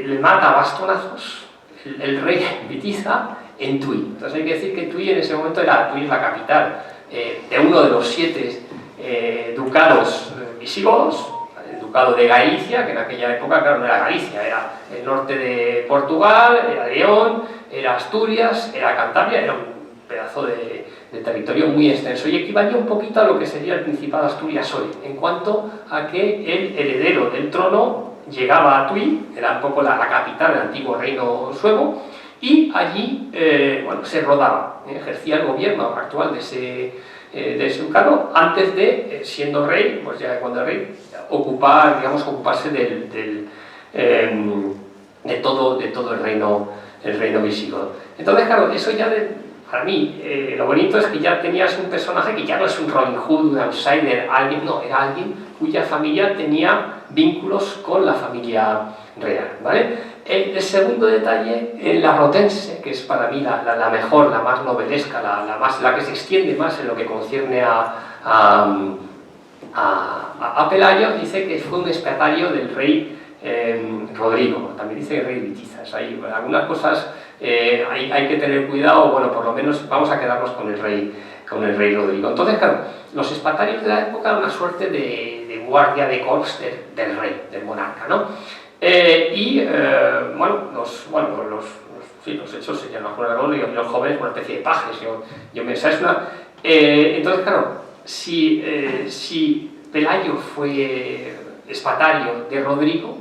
le mata a bastonazos el rey Witiza en Tui. Entonces hay que decir que Tui en ese momento Tui es la capital de uno de los 7 ducados visigodos, el ducado de Galicia, que en aquella época, claro, no era Galicia, era el norte de Portugal, era León, era Asturias, era Cantabria, era un pedazo de territorio muy extenso, y equivalía un poquito a lo que sería el Principado de Asturias hoy, en cuanto a que el heredero del trono llegaba a Tui, era un poco la capital del antiguo reino suevo, y allí bueno, se rodaba, ejercía el gobierno actual de ese ducado, antes de, siendo rey, pues ya cuando era rey, ocuparse de todo el reino visigodo. Entonces, claro, eso ya para mí, lo bonito es que ya tenías un personaje que ya no es un Robin Hood, un outsider, era alguien cuya familia tenía vínculos con la familia real, ¿vale? El segundo detalle, la rotense, que es para mí la mejor, la más novelesca, la que se extiende más en lo que concierne a Pelayo, dice que fue un expiatorio del rey Rodrigo, también dice el rey Witiza. Hay algunas cosas, hay que tener cuidado, bueno, por lo menos vamos a quedarnos con el rey Rodrigo. Entonces, claro, los espatarios de la época eran una suerte de guardia de corps del rey, del monarca, ¿no? Bueno, los hechos serían los jóvenes una especie de pajes, entonces, claro, si Pelayo fue espatario de Rodrigo,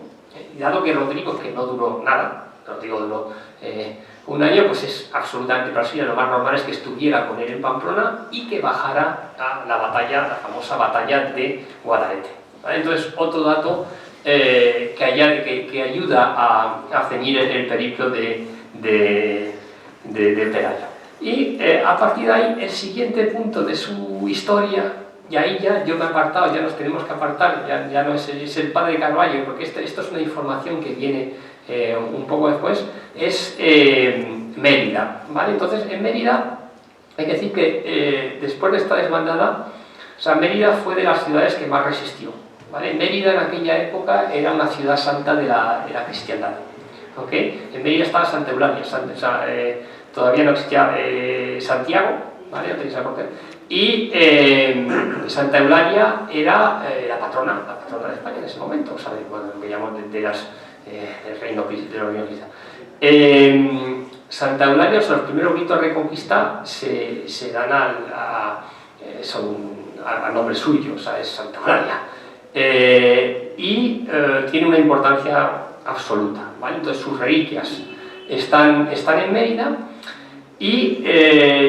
dado que Rodrigo, que no duró nada, Rodrigo duró un año, pues es absolutamente plausible, lo más normal es que estuviera con él en Pamplona y que bajara a la famosa batalla de Guadalete, ¿vale? Entonces, otro dato que ayuda a ceñir el periplo de Pelayo. Y a partir de ahí, el siguiente punto de su historia, y ahí ya yo me he apartado, ya nos tenemos que apartar, ya no es el padre Carballo, porque esto es una información que viene un poco después, es Mérida, ¿vale? Entonces, en Mérida hay que decir que después de esta desbandada sea, Mérida fue de las ciudades que más resistió, ¿vale? Mérida en aquella época era una ciudad santa de la cristiandad, ¿ok? En Mérida estaba Santa Eulalia, todavía no existía Santiago, ¿vale? No tenéis por qué. Y Santa Eulalia era la patrona de España en ese momento, o sea, del reino cristiano. Santa Eulalia, o sea, los primeros ritos de reconquista se dan a nombre suyo, o sea, es Santa Eulalia. Tiene una importancia absoluta, ¿vale? Entonces sus reliquias están en Mérida y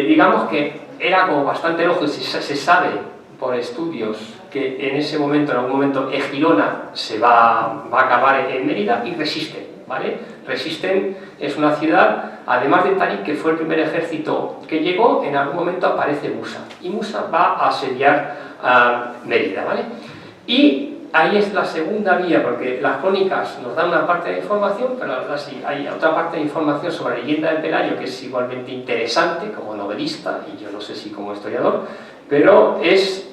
digamos que era como bastante lógico, se sabe por estudios que en ese momento, en algún momento, Egilona se va a acabar en Mérida y resisten, ¿vale? Resisten, es una ciudad, además de Tarik, que fue el primer ejército que llegó, en algún momento aparece Musa, y Musa va a asediar a Mérida, ¿vale? Y ahí es la segunda vía, porque las crónicas nos dan una parte de información, pero la verdad sí, hay otra parte de información sobre la leyenda de Pelayo que es igualmente interesante como novelista, y yo no sé si como historiador, pero es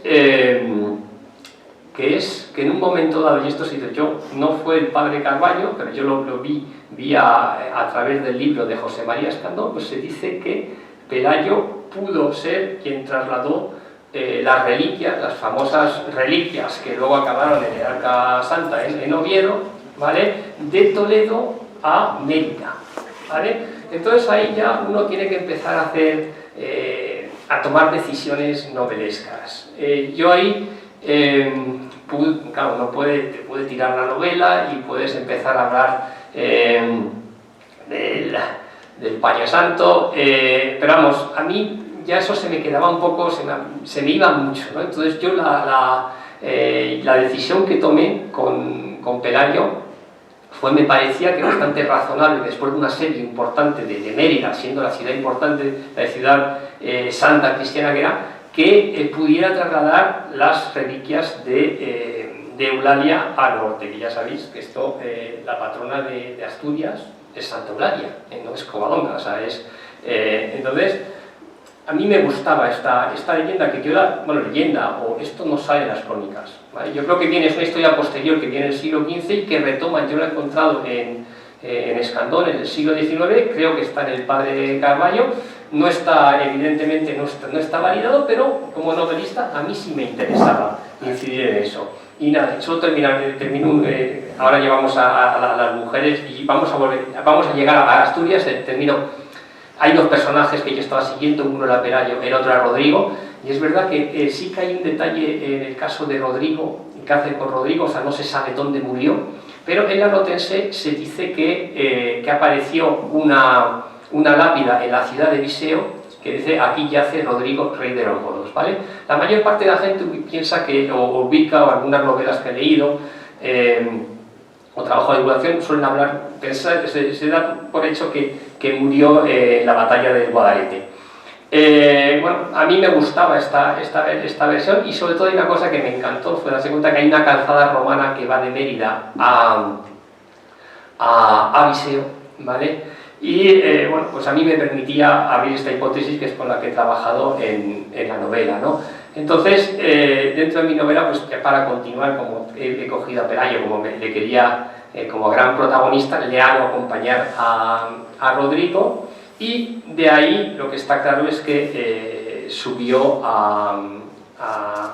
que en un momento dado, y esto se dice, yo no fue el padre Carballo, pero yo lo vi a través del libro de José María Escandón, pues se dice que Pelayo pudo ser quien trasladó las reliquias, las famosas reliquias que luego acabaron en el Arca Santa en Oviedo, ¿vale? De Toledo a Mérida, ¿vale? Entonces ahí ya uno tiene que empezar a tomar decisiones novelescas. Yo ahí, claro, te puede tirar la novela y puedes empezar a hablar del Paño Santo, pero vamos, a mí ya eso se me quedaba un poco, se me iba mucho, ¿no? Entonces yo la decisión que tomé con Pelayo me parecía que bastante razonable, después de una serie importante de Mérida, siendo la ciudad importante, la ciudad santa cristiana que era, que pudiera trasladar las reliquias de Eulalia al norte, que ya sabéis que esto, la patrona de Asturias es Santa Eulalia, no es Covadonga, o sea, entonces a mí me gustaba esta leyenda, que o esto no sale en las crónicas, ¿vale? Yo creo que es una historia posterior que viene del siglo XV y que retoma, yo lo he encontrado en Escandón en el siglo XIX, creo que está en el padre Carballo, no está, evidentemente no está validado, pero como novelista a mí sí me interesaba incidir en eso. Y nada, solo termino, ahora llevamos a las mujeres y vamos a llegar a Asturias, termino. Hay dos personajes que yo estaba siguiendo, uno era Pelayo, el otro era Rodrigo, y es verdad que sí que hay un detalle en el caso de Rodrigo, ¿qué hace con Rodrigo? O sea, no se sabe dónde murió, pero en la notense se dice que apareció una lápida en la ciudad de Viseo que dice: aquí yace Rodrigo, rey de los godos, ¿vale? La mayor parte de la gente piensa que, o ubica, o algunas novelas que he leído, o trabajo de divulgación, suelen hablar, se da por hecho que murió en la batalla del Guadalete. Bueno, a mí me gustaba esta versión, y sobre todo hay una cosa que me encantó, fue darse cuenta que hay una calzada romana que va de Mérida a Viseo, ¿vale? Y bueno, pues a mí me permitía abrir esta hipótesis, que es con la que he trabajado en la novela, ¿no? Entonces, dentro de mi novela, pues para continuar, como he cogido a Pelayo, como le quería como gran protagonista, le hago acompañar a Rodrigo, y de ahí lo que está claro es que subió a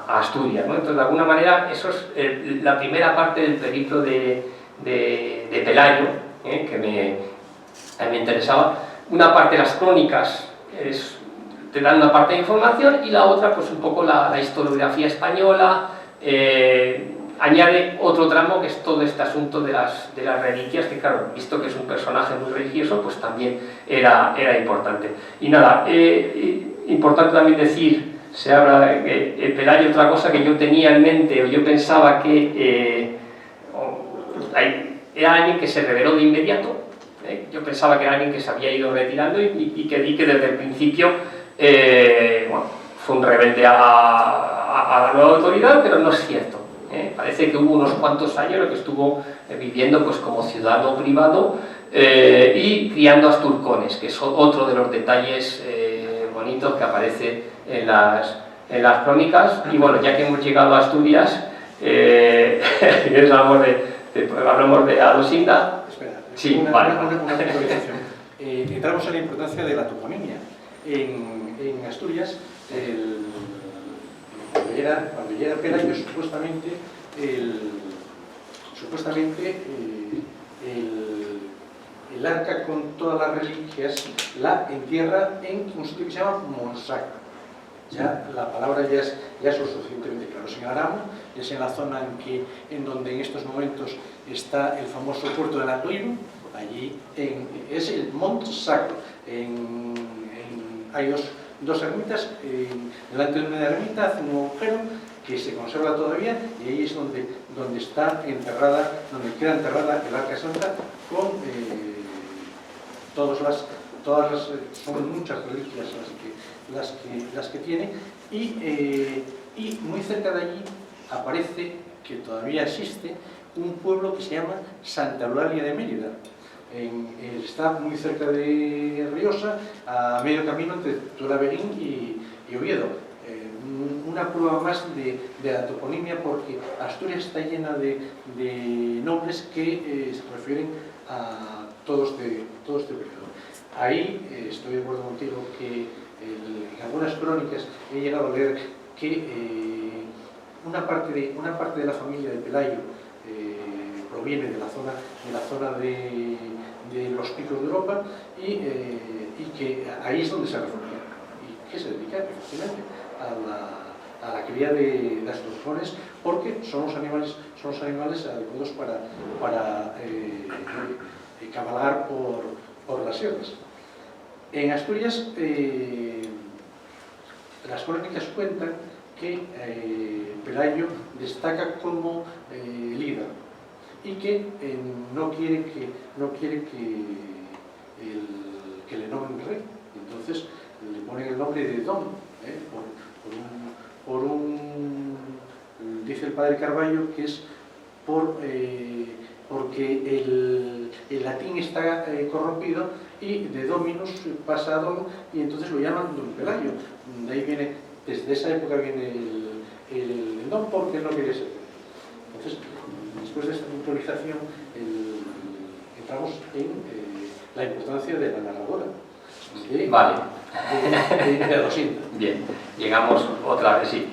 Asturias, ¿no? Entonces, de alguna manera, eso es la primera parte del periplo de Pelayo, que a mí me interesaba. Una parte de las crónicas te dan una parte de información, y la otra pues un poco la historiografía española, añade otro tramo que es todo este asunto de las reliquias, que claro, visto que es un personaje muy religioso, pues también era importante. Y nada, importante también decir, se habla de Pelayo, otra cosa que yo tenía en mente, o yo pensaba que era alguien que se reveló de inmediato. Yo pensaba que era alguien que se había ido retirando y que desde el principio bueno, fue un rebelde a la nueva autoridad, pero no es cierto. Parece que hubo unos cuantos años en los que estuvo viviendo pues como ciudadano privado y criando asturcones, que es otro de los detalles bonitos que aparece en en las crónicas. Y bueno, ya que hemos llegado a Asturias, hablamos de Adosinda. Espera, Sí, una vale. puntualización. Entramos en la importancia de la toponimia. En Asturias, cuando ya era Pelayo, supuestamente el arca con todas las reliquias la entierra en un sitio que se llama Monsacro. Ya la palabra ya es lo suficientemente claro. Es en Aramo, es en la zona en donde en estos momentos está el famoso puerto de la Tuiru. Allí es el Mont Sacro. Hay dos ermitas. Delante de una ermita hace un agujero que se conserva todavía, y ahí es donde está enterrada, donde queda enterrada el Arca Santa con todas las son muchas reliquias las que tiene, y muy cerca de allí aparece, que todavía existe, un pueblo que se llama Santa Eulalia de Mérida. Está muy cerca de Riosa, a medio camino entre Turaberín y Oviedo. Una prueba más de la toponimia, porque Asturias está llena de nombres que se refieren a todo este periodo. Ahí estoy de acuerdo contigo que en algunas crónicas he llegado a leer que una parte de la familia de Pelayo proviene de la zona de los picos de Europa, y que ahí es donde se refugia, y que se dedica efectivamente a la cría de astrozones, porque son los animales adecuados para cabalgar por las sierras. En Asturias, las crónicas cuentan que Pelayo destaca como líder, y que no quiere que le nombren rey. Entonces le ponen el nombre de Don, dice el padre Carballo que es porque el latín está corrompido, y de Dominus pasa a Don, y entonces lo llaman Don Pelayo. De ahí viene, desde esa época viene el Don, porque no quería ser. Entonces, después de esta puntualización, entramos en la importancia de la narradora. De Adosinda. Bien, llegamos otra vez, sí.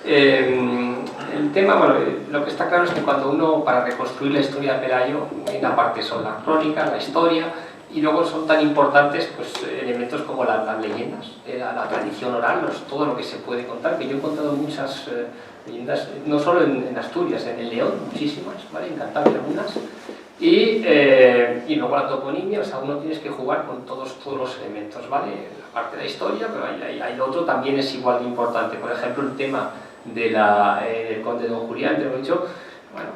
El tema, bueno, lo que está claro es que cuando uno, para reconstruir la historia de Pelayo, una parte son las crónicas, la historia, y luego son tan importantes pues, elementos como las leyendas, la tradición oral, todo lo que se puede contar, que yo he contado muchas leyendas, no solo en Asturias, en el León, muchísimas, ¿vale? En Cantabria algunas, y luego la toponimia, o sea, uno tienes que jugar con todos los elementos, ¿vale? La parte de la historia, pero hay lo otro también es igual de importante. Por ejemplo, el tema del conde Don Julián, te lo he dicho, bueno,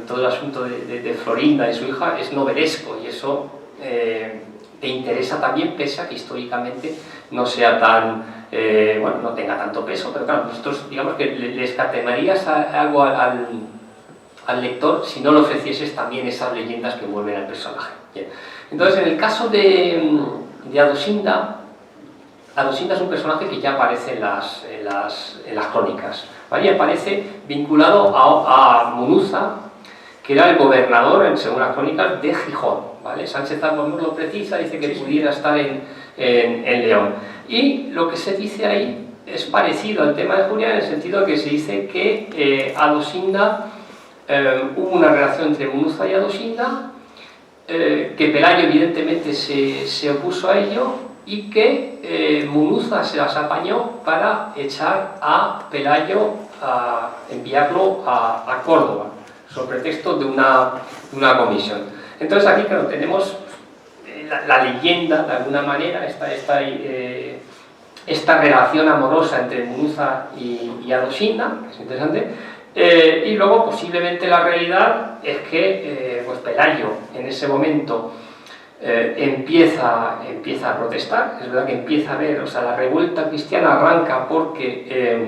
todo el asunto de Florinda y su hija es novelesco, y eso te interesa también, pese a que históricamente no sea tan, bueno, no tenga tanto peso, pero claro, nosotros digamos que le escatearías algo al lector si no le ofrecieses también esas leyendas que envuelven al personaje. Bien. Entonces, en el caso de Adosinda, Adosinda es un personaje que ya aparece en las crónicas, ¿vale? Y aparece vinculado a Munuza, que era el gobernador, según las crónicas, de Gijón, ¿vale? Sánchez Albornoz lo precisa, dice que pudiera estar en León. Y lo que se dice ahí es parecido al tema de Julián, en el sentido que se dice que Adosinda, hubo una relación entre Munuza y Adosinda, que Pelayo evidentemente se opuso a ello, y que Munuza se las apañó para echar a Pelayo, a enviarlo a Córdoba, sobre pretexto de una comisión. Entonces aquí, claro, tenemos la leyenda, de alguna manera, esta relación amorosa entre Munuza y Adosinda, que es interesante, y luego posiblemente la realidad es que pues Pelayo en ese momento empieza a protestar. Es verdad que empieza a ver, o sea, la revuelta cristiana arranca porque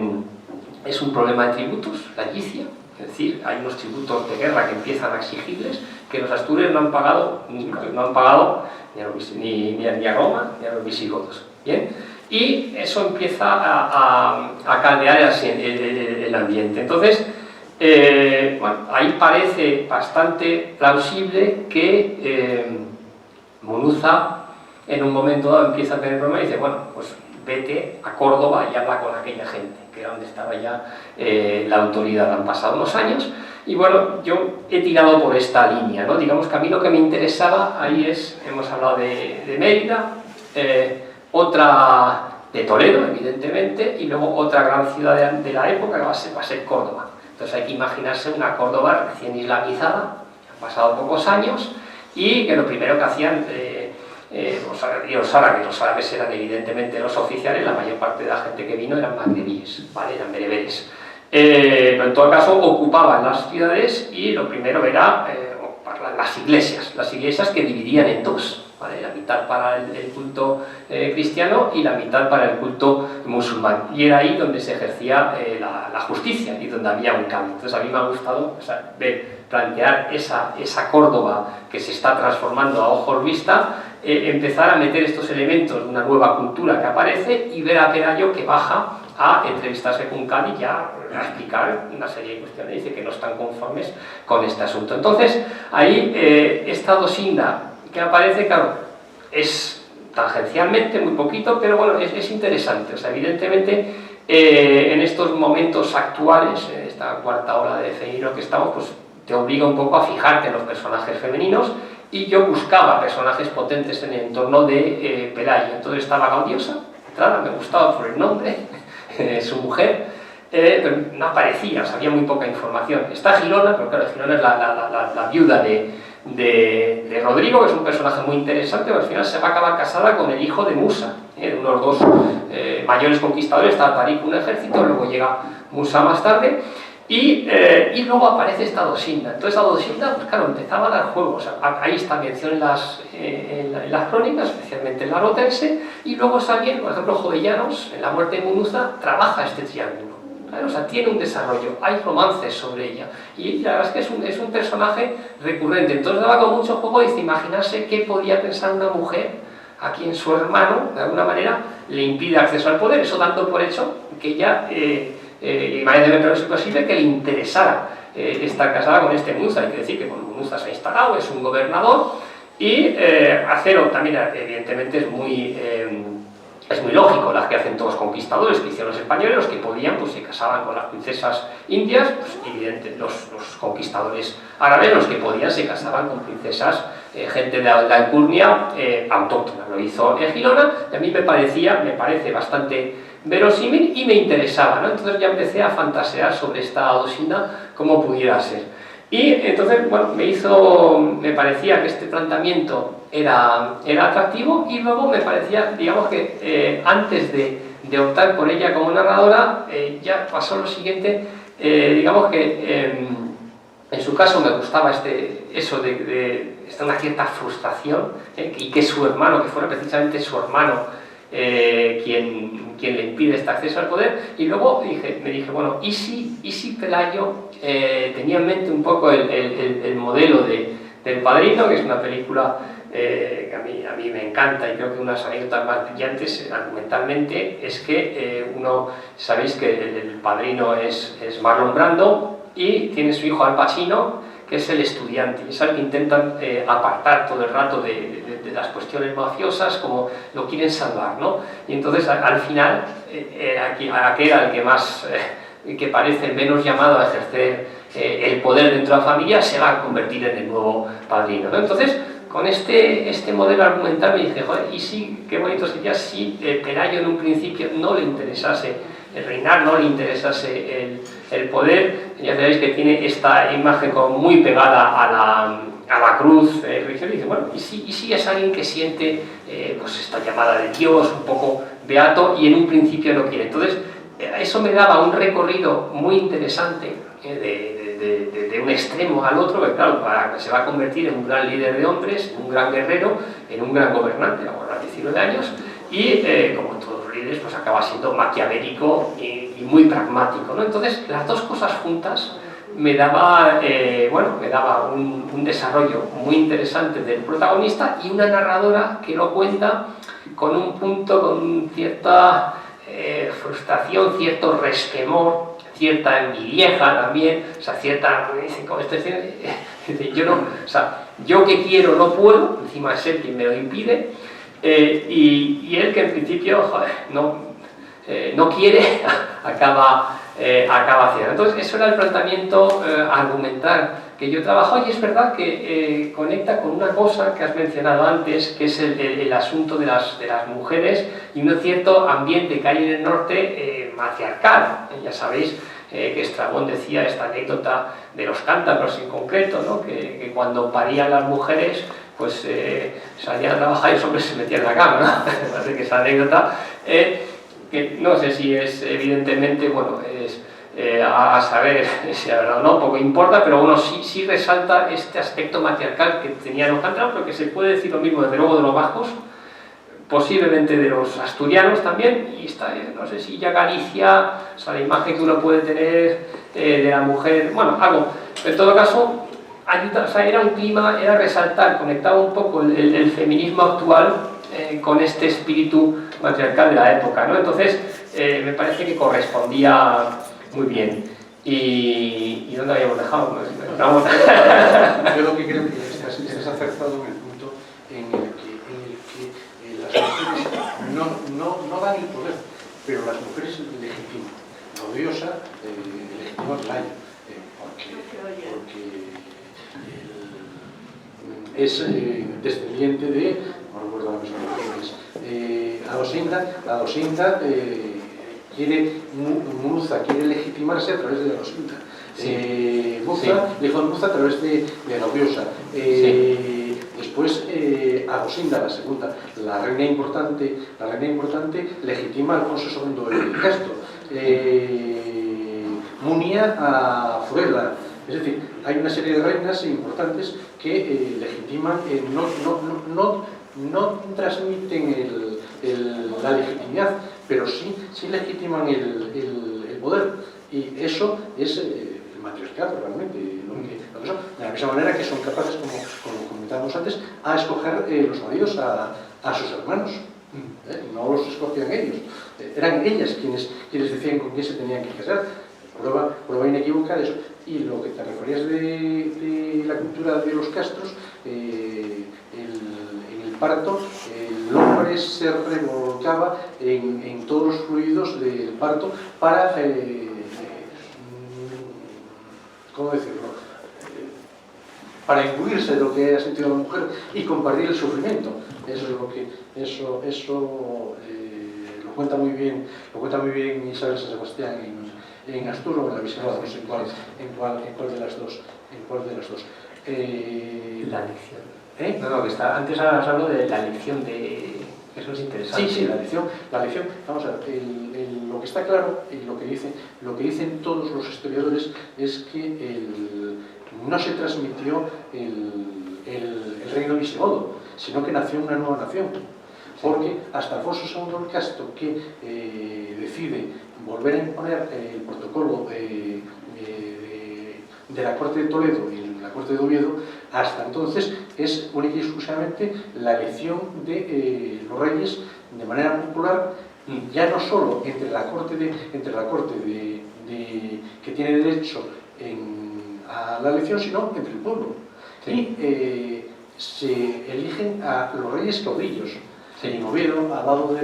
es un problema de tributos, la yicia, es decir, hay unos tributos de guerra que empiezan a exigirles, que los asturianos no han pagado ni a Roma ni a los visigodos. Bien, y eso empieza a caldear el ambiente. Entonces, bueno, ahí parece bastante plausible que Munuza en un momento dado empieza a tener problemas y dice, bueno, pues vete a Córdoba y habla con aquella gente, que era donde estaba ya la autoridad. Han pasado unos años y bueno, yo he tirado por esta línea, ¿no? Digamos que a mí lo que me interesaba ahí es, hemos hablado de Mérida, otra de Toledo, evidentemente, y luego otra gran ciudad de la época que va a ser Córdoba. Entonces hay que imaginarse una Córdoba recién islamizada, han pasado pocos años, y que lo primero que hacían los árabes eran evidentemente los oficiales, la mayor parte de la gente que vino eran magrebíes, ¿vale? Eran bereberes. Pero en todo caso ocupaban las ciudades y lo primero era las iglesias que dividían en dos, ¿vale? La mitad para el culto cristiano y la mitad para el culto musulmán, y era ahí donde se ejercía la justicia y donde había un cambio. Entonces a mí me ha gustado, o sea, plantear esa Córdoba que se está transformando a ojos vista, empezar a meter estos elementos de una nueva cultura que aparece y ver a Pelayo que baja a entrevistarse con Cádiz y a explicar una serie de cuestiones, dice que no están conformes con este asunto. Entonces ahí esta Dosinda que aparece, claro, es tangencialmente muy poquito, pero bueno, es interesante. O sea, evidentemente en estos momentos actuales, en esta cuarta ola de feminismo que estamos, pues te obliga un poco a fijarte en los personajes femeninos, y yo buscaba personajes potentes en el entorno de Pelayo. Entonces estaba Gaudiosa, me gustaba por el nombre, su mujer, pero no aparecía, o sea, había muy poca información. Está Girona, pero claro, Girona es la viuda de Rodrigo, que es un personaje muy interesante, pero al final se va a acabar casada con el hijo de Musa, de unos dos mayores conquistadores. Está Tarik, un ejército, luego llega Musa más tarde, y luego aparece esta Dosinda. Entonces esta Dosinda, pues claro, empezaba a dar juegos. O sea, ahí está mención en las crónicas, especialmente en la Rotense, y luego también, por ejemplo, Jovellanos, en la muerte de Munuza, trabaja este triángulo. O sea, tiene un desarrollo, hay romances sobre ella, y la verdad es que es un personaje recurrente. Entonces daba con mucho juego de imaginarse qué podía pensar una mujer a quien su hermano, de alguna manera, le impide acceso al poder. Eso dando por hecho que ella, imagínate, pero es posible que le interesara estar casada con este Munuza. Hay que decir que Munuza se ha instalado, es un gobernador, y Acero también, evidentemente, es muy lógico, las que hacen todos los conquistadores que hicieron los españoles, los que podían, pues se casaban con las princesas indias, pues evidente, los conquistadores árabes, los que podían, se casaban con princesas, gente de la alcurnia autóctona. Lo hizo en Girona, y a mí me parece bastante verosímil y me interesaba, ¿no? Entonces ya empecé a fantasear sobre esta Dosinda, cómo pudiera ser. Y entonces, bueno, me parecía que este planteamiento era atractivo, y luego me parecía, digamos que antes de optar por ella como narradora, ya pasó lo siguiente, digamos que en su caso me gustaba eso de una cierta frustración, y que su hermano, que fuera precisamente su hermano quien le impide este acceso al poder. Y luego me dije, bueno, ¿y si Pelayo tenía en mente un poco el modelo del Padrino, que es una película que a mí me encanta, y creo que una de las anécdotas más brillantes argumentalmente es que sabéis que el Padrino es Marlon Brando, y tiene su hijo Al Pacino, que es el estudiante, y es al que intentan apartar todo el rato de las cuestiones mafiosas, como lo quieren salvar, ¿no? Y entonces al final aquel al que más que parece menos llamado a ejercer el poder dentro de la familia, se va a convertir en el nuevo Padrino, ¿no? Entonces con este modelo argumental me dije, joder, y sí, qué bonito sería si Pelayo en un principio no le interesase el reinar, no le interesase el poder. Ya sabéis que tiene esta imagen como muy pegada a la cruz religiosa, y dice, bueno, ¿y si es alguien que siente pues esta llamada de Dios, un poco beato, y en un principio no quiere? Entonces eso me daba un recorrido muy interesante de un extremo al otro, que claro, se va a convertir en un gran líder de hombres, en un gran guerrero, en un gran gobernante, a los 19 años, y como todos los líderes, pues acaba siendo maquiavélico y muy pragmático, ¿no? Entonces las dos cosas juntas me daba, me daba un desarrollo muy interesante del protagonista y una narradora que lo cuenta con un punto, con cierta frustración, cierto resquemor, cierta envidieja también, o sea, cierta, como yo no, o sea, yo que quiero no puedo, encima es él quien me lo impide, y él que en principio, joder, no quiere, acaba haciendo. Entonces, eso era el planteamiento argumental que yo trabajo, y es verdad que conecta con una cosa que has mencionado antes, que es el asunto de las mujeres y un cierto ambiente que hay en el norte matriarcal. Ya sabéis que Estrabón decía esta anécdota de los cántabros en concreto, ¿no? que cuando parían las mujeres, pues salían a trabajar y los hombres se metían en la cama, ¿no? Así que esa anécdota, que no sé si es evidentemente, bueno, es a saber si la verdad o no, poco importa, pero bueno, sí resalta este aspecto matriarcal que tenían los cántabros, porque se puede decir lo mismo desde luego de los vascos, posiblemente de los asturianos también, y está, no sé si ya Galicia, o sea, la imagen que uno puede tener de la mujer, bueno, algo, en todo caso, ayuda, o sea, era un clima, era resaltar, conectaba un poco el feminismo actual con este espíritu matriarcal de la época, ¿no? Entonces, me parece que correspondía muy bien. ¿Y dónde habíamos dejado? Yo lo que creo que estás acertado en el punto en el que las mujeres no dan el poder, pero las mujeres legitiman. La odiosa legitima el layo, porque es descendiente de, no recuerdo la misma la Adosinda quiere, Muza quiere legitimarse a través de la Adosinda. Muza le dijo a Muza a través de la odiosa. Después Adosinda, la segunda, la reina importante legitima a Alfonso II el Casto. Munia a Furela. Es decir, hay una serie de reinas importantes que legitiman, no transmiten la legitimidad, pero sí legitiman el poder. Y eso es el matriarcado realmente. Lo que son. De la misma manera que son capaces, como comentábamos antes, a escoger los maridos a sus hermanos. No los escogían ellos. Eran ellas quienes decían con quién se tenían que casar. Prueba inequívoca de eso. Y lo que te referías de la cultura de los castros, en el parto, el hombre se revolcaba en todos los fluidos del parto para, ¿cómo decirlo? Para imbuirse de lo que ha sentido la mujer y compartir el sufrimiento. Eso es lo que lo cuenta muy bien Isabel San Sebastián en Astur o en la Visigoda, no sé en cuál de las dos. La lección. No, que está, antes has hablado de la lección de... Eso es interesante. Sí, la lección, vamos a ver, lo que está claro y lo que dicen todos los historiadores es que no se transmitió el reino visigodo, sino que nació una nueva nación. Porque hasta Alfonso II el Casto, que decide volver a imponer el protocolo de la corte de Toledo y la corte de Oviedo, hasta entonces es única y exclusivamente la elección de los reyes de manera popular, ya no solo entre la corte que tiene derecho a la elección, sino entre el pueblo. Sí. Y se eligen a los reyes caudillos. En Oviedo, al lado de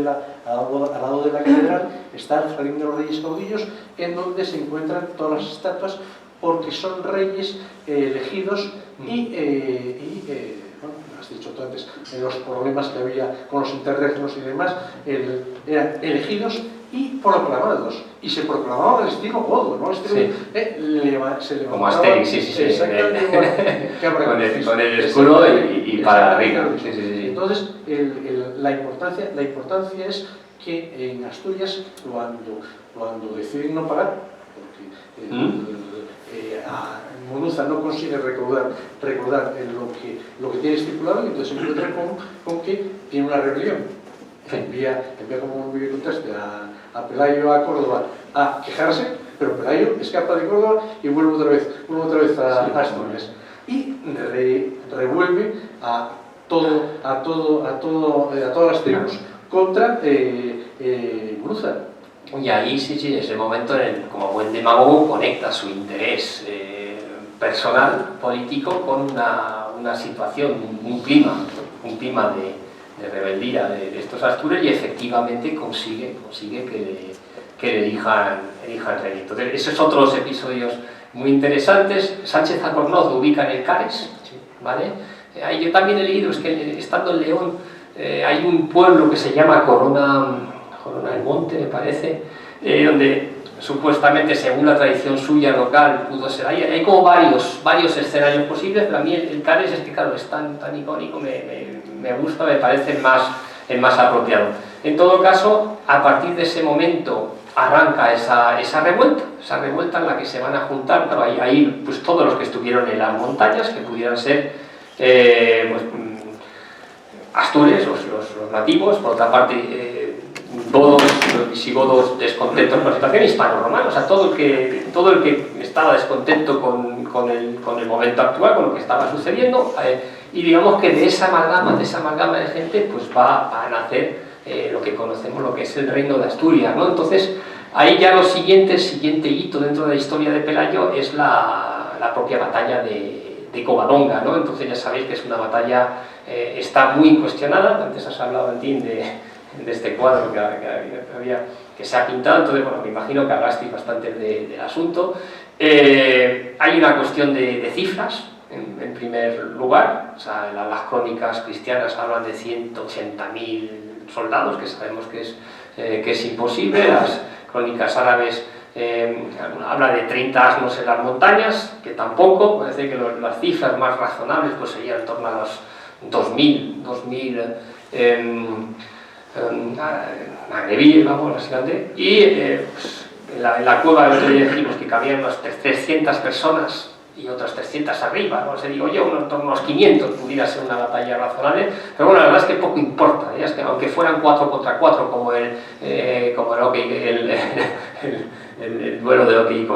la catedral, está el Jardín de los Reyes Caudillos, en donde se encuentran todas las estatuas, porque son reyes elegidos y bueno, has dicho tú antes, en los problemas que había con los interregnos y demás, eran elegidos y proclamados. Y se proclamaban al estilo godo, ¿no? Se levantaba, como Asterix, sí. Exactamente. Con el escudo y para arriba. Sí. Entonces, la importancia es que en Asturias, cuando deciden no pagar, porque Munuza no consigue recordar lo que tiene estipulado, y entonces se encuentra con que tiene una rebelión. Envía como me contaste a Pelayo a Córdoba a quejarse, pero Pelayo escapa de Córdoba y vuelve otra vez a Asturias. Y revuelve a todas las tribus contra Muruza. Y ahí sí, es el momento en el que, como buen demagogo, conecta su interés personal, político, con una situación, un clima de rebeldía de estos astures, y efectivamente consigue que le elijan rey. Entonces, esos otros episodios muy interesantes. Sánchez Albornoz lo ubica en el Cares, ¿vale? Ahí yo también he leído, es que estando en León, hay un pueblo que se llama Corona del Monte, me parece, donde supuestamente, según la tradición suya local, pudo ser. Hay como varios escenarios posibles, pero a mí el Cares es que, claro, es tan icónico, me gusta, me parece el más apropiado. En todo caso, a partir de ese momento arranca esa revuelta en la que se van a juntar, claro, ahí pues todos los que estuvieron en las montañas, que pudieran ser astures, los nativos, por otra parte godos, los visigodos descontentos con la situación, hispano-romana, o sea, todo el que estaba descontento con el momento actual, con lo que estaba sucediendo, y digamos que de esa amalgama de gente, pues va a nacer lo que conocemos, lo que es el Reino de Asturias, ¿no? Entonces, ahí ya el siguiente hito dentro de la historia de Pelayo es la propia batalla de Covadonga, ¿no? Entonces ya sabéis que es una batalla, está muy cuestionada. Antes has hablado, Antín, de este cuadro que se ha pintado, entonces, bueno, me imagino que hablasteis bastante del asunto. Hay una cuestión de cifras, en primer lugar, o sea, las crónicas cristianas hablan de 180.000 soldados, que sabemos que es imposible. Las crónicas árabes habla de 30 asnos en las montañas, que tampoco, parece que las cifras más razonables pues serían en torno a los 2.000 magrebíes, vamos, básicamente. Y pues, en la cueva el otro día dijimos que cabían unas 300 personas y otras 300 arriba, no sé, digo yo, en torno a unos 500 pudiera ser una batalla razonable, pero bueno, la verdad es que poco importa, es que aunque fueran 4 contra 4 como el duelo de Oqui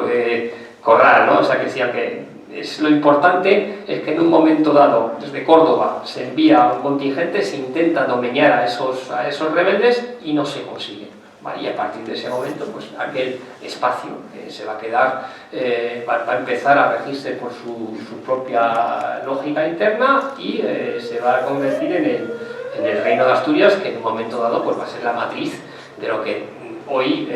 Corral, ¿no? O sea, que decían que lo importante es que en un momento dado, desde Córdoba, se envía un contingente, se intenta domeñar a esos rebeldes y no se consigue. ¿Vale? Y a partir de ese momento, pues aquel espacio se va a quedar, va a empezar a regirse por su propia lógica interna y se va a convertir en el Reino de Asturias, que en un momento dado pues va a ser la matriz de lo que hoy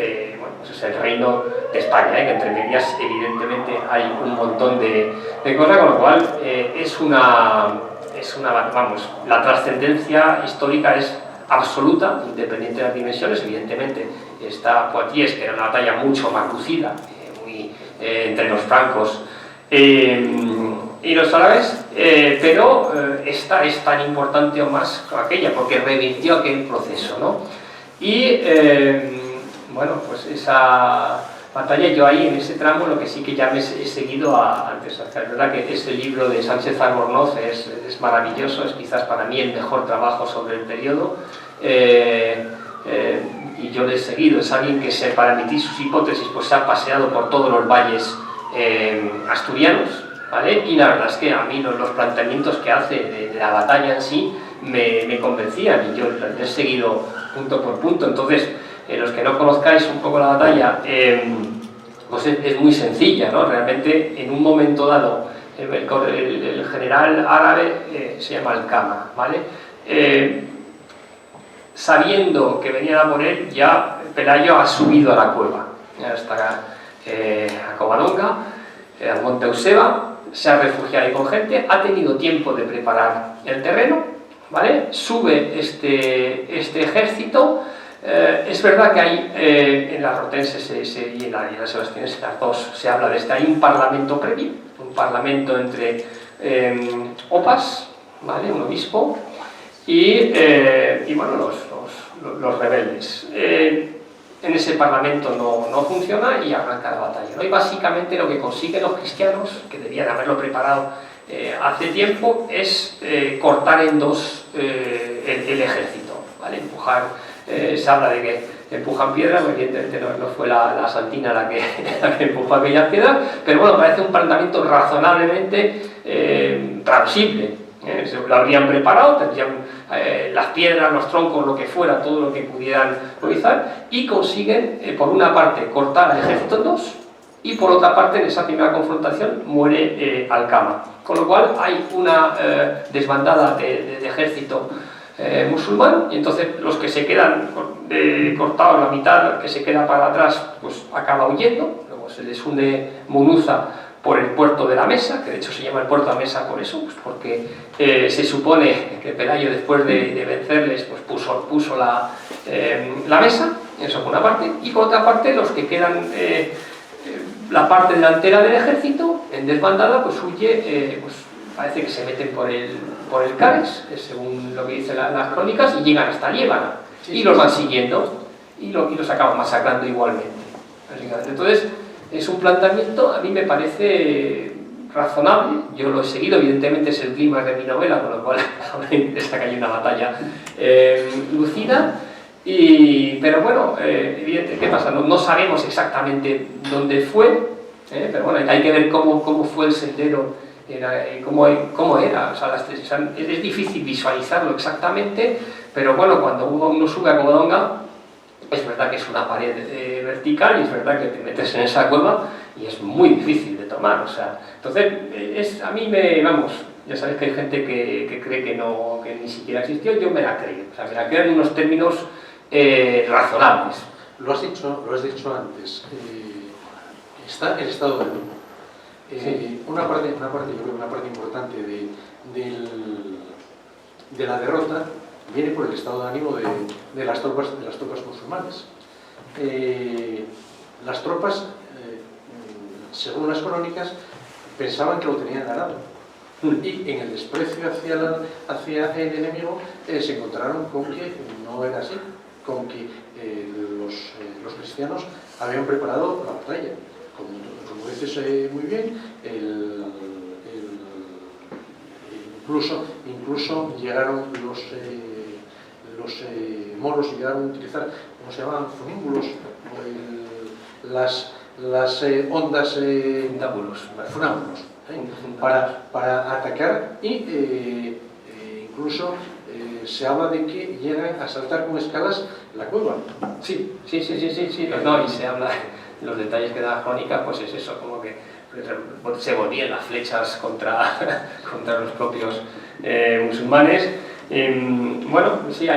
pues es el Reino de España, que entre medias evidentemente hay un montón de cosas, con lo cual vamos, la trascendencia histórica es absoluta, independiente de las dimensiones. Evidentemente está Poitiers, que era una batalla mucho más lucida, entre los francos y los árabes, pero esta es tan importante o más que aquella, porque revirtió aquel proceso, ¿no? Y bueno, pues esa batalla, yo ahí en ese tramo lo que sí que ya me he seguido antes, es verdad que ese libro de Sánchez Albornoz es maravilloso, es quizás para mí el mejor trabajo sobre el periodo, y yo le he seguido. Es alguien que, para emitir sus hipótesis, pues se ha paseado por todos los valles asturianos, ¿vale? Y la verdad es que a mí los planteamientos que hace de la batalla en sí me convencían, y yo le he seguido punto por punto. Entonces, los que no conozcáis un poco la batalla, pues es muy sencilla, ¿no? Realmente, en un momento dado, el general árabe se llama Alcama, ¿vale? Sabiendo que venían a por él, ya Pelayo ha subido a la cueva, hasta a Covadonga, al monte Euseba, se ha refugiado ahí con gente, ha tenido tiempo de preparar el terreno, ¿vale? Sube este ejército. Es verdad que hay en las rotenses y en las sebastianes, las dos, se habla de hay un parlamento previo, un parlamento entre opas, ¿vale? Un obispo, y bueno, los rebeldes. En ese parlamento no funciona y arranca la batalla, ¿no? Y básicamente lo que consiguen los cristianos, que debían haberlo preparado hace tiempo, es cortar en dos el ejército, ¿vale? Empujar se habla de que empujan piedras, evidentemente no fue la Santina la que empujó aquellas piedras, pero bueno, parece un planteamiento razonablemente plausible. Se lo habrían preparado, tendrían las piedras, los troncos, lo que fuera, todo lo que pudieran improvisar, y consiguen, por una parte, cortar al ejército en dos, y por otra parte, en esa primera confrontación, muere Alcama. Con lo cual hay una desbandada de ejército musulmán, y entonces los que se quedan cortados, la mitad que se queda para atrás, pues acaba huyendo. Luego se les une Munuza por el puerto de la Mesa, que de hecho se llama el puerto de la Mesa por eso, pues porque se supone que Pelayo, después de vencerles, pues puso la Mesa. Eso por una parte, y por otra parte los que quedan, la parte delantera del ejército en desbandada, pues huye, pues parece que se meten por el Cares, según lo que dicen las crónicas, y llegan hasta Liébana, y los van siguiendo y los acaban masacrando igualmente. Entonces es un planteamiento, a mí me parece razonable. Yo lo he seguido, evidentemente es el clima de mi novela, con lo cual ahora me interesa que haya una batalla lucida. Pero bueno, evidentemente, ¿qué pasa? No sabemos exactamente dónde fue, pero bueno, hay que ver cómo fue el sendero, cómo era. O sea, es difícil visualizarlo exactamente, pero bueno, cuando uno sube a Covadonga, es verdad que es una pared vertical, y es verdad que te metes en esa cueva y es muy difícil de tomar. O sea, entonces, a mí vamos, ya sabéis que hay gente que cree que ni siquiera existió. Yo me la creo, o sea, me la creo en unos términos razonables. Lo has dicho antes, está el estado de ánimo. Sí. Una parte, yo creo que una parte importante de la derrota viene por el estado de ánimo de las tropas musulmanes. Las tropas, según las crónicas, pensaban que lo tenían ganado, y en el desprecio hacia el enemigo se encontraron con que no era así, con que los cristianos habían preparado la batalla. Como dices muy bien, incluso llegaron los moros, llegaron a utilizar, ¿cómo se llamaban? Funímbulos, las ondas funámbulos, para atacar, y incluso se habla de que llegan a saltar con escalas la cueva. Sí. No, y se habla, los detalles que da la crónica, pues es eso, como que se volvían las flechas contra los propios musulmanes. Bueno, sí, yo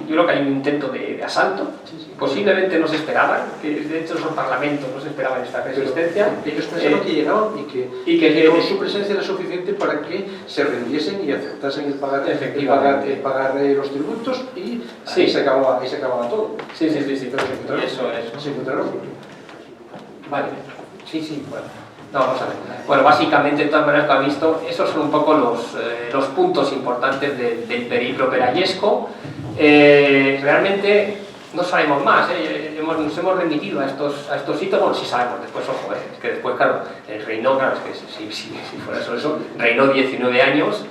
creo que hay un intento de asalto. Posiblemente no se esperaban, que de hecho los parlamentos no se esperaban esta resistencia. Pero ellos pensaban que llegaban y que con su presencia era suficiente para que se rindiesen y aceptasen el pagar los tributos, y ahí se acababa todo. Sí. Pero se encontraron. Vale. Sí, bueno. No, vamos a ver. Bueno, básicamente, de todas maneras, que ha visto, esos son un poco los puntos importantes del periplo pelayesco. Realmente no sabemos más, nos hemos remitido a estos sitios. Bueno, sí sabemos, después, ojo, es que después, claro, el reinó, claro, es que si fuera eso, reinó 19 años,